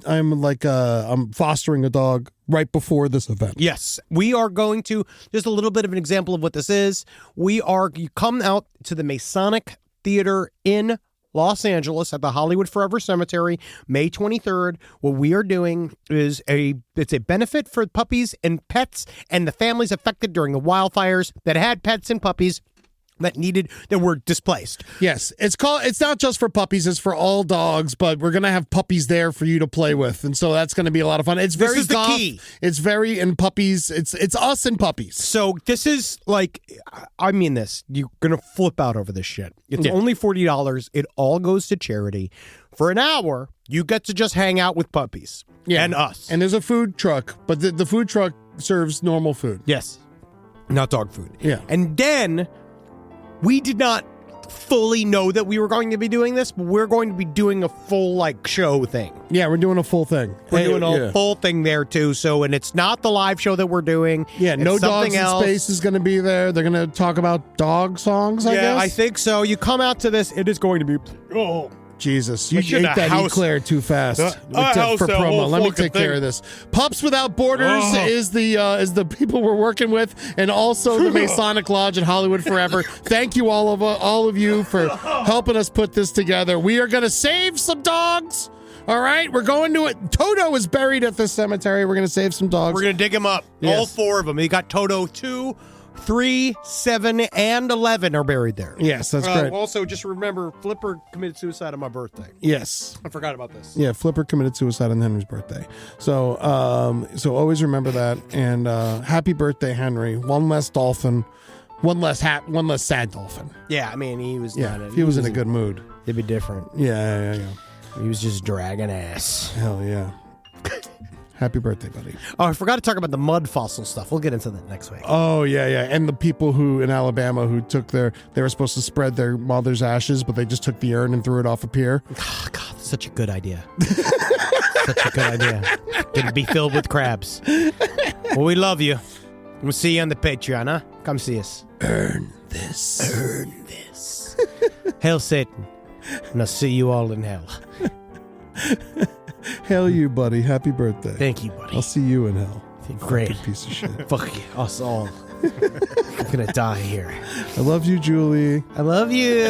I'm fostering a dog right before this event. Yes, we are going to, just a little bit of an example of what this is. You come out to the Masonic Theater in Los Angeles at the Hollywood Forever Cemetery, May 23rd. What we are doing is it's a benefit for puppies and pets and the families affected during the wildfires that had pets and puppies that were displaced. Yes, it's not just for puppies, it's for all dogs, but we're going to have puppies there for you to play with. And so that's going to be a lot of fun. It's very This is the goth. key. It's very in puppies. It's us and puppies. So this is like, I mean this, you're going to flip out over this shit. It's Yeah. only $40. It all goes to charity. For an hour, you get to just hang out with puppies and us. And there's a food truck, but the food truck serves normal food. Yes. Not dog food. Yeah. And then we did not fully know that we were going to be doing this, but we're going to be doing a full show thing. Yeah, we're doing a full thing. We're doing a full thing there too. So, and it's not the live show that we're doing. Yeah, It's No something Dogs in else. Space is going to be there. They're going to talk about dog songs, I Yeah, guess. I think so. You come out to this, it is going to be. Oh. Jesus, you I should ate have that house- eclair too fast house for that promo. whole Let me fucking take care thing. of this. Pups Without Borders is the people we're working with, and also the Masonic Lodge at Hollywood Forever. Thank you all of you for helping us put this together. We are going to save some dogs. All right, we're going to it. Toto is buried at this cemetery. We're going to save some dogs. We're going to dig him up. Yes. All four of them. You got Toto 2, 3, 7, and 11 are buried there. Yes, that's great. Also, just remember, Flipper committed suicide on my birthday. Yes. I forgot about this. Yeah, Flipper committed suicide on Henry's birthday. So always remember that. And happy birthday, Henry. One less dolphin One less sad dolphin. Yeah, I mean, he was Yeah, not. if he was in a good mood. It'd be different. Yeah. He was just dragging ass. Hell yeah. Happy birthday, buddy. Oh, I forgot to talk about the mud fossil stuff. We'll get into that next week. Oh, yeah. And the people who in Alabama who took they were supposed to spread their mother's ashes, but they just took the urn and threw it off a pier. Oh, God, such a good idea. Such a good idea. Gonna be filled with crabs. Well, we love you. We'll see you on the Patreon, huh? Come see us. Earn this. Hail Satan. And I'll see you all in hell. Hail you, buddy. Happy birthday. Thank you, buddy. I'll see you in hell. Great. Fucking piece of shit. Fuck you, us all. I'm gonna die here. I love you, Julie. I love you.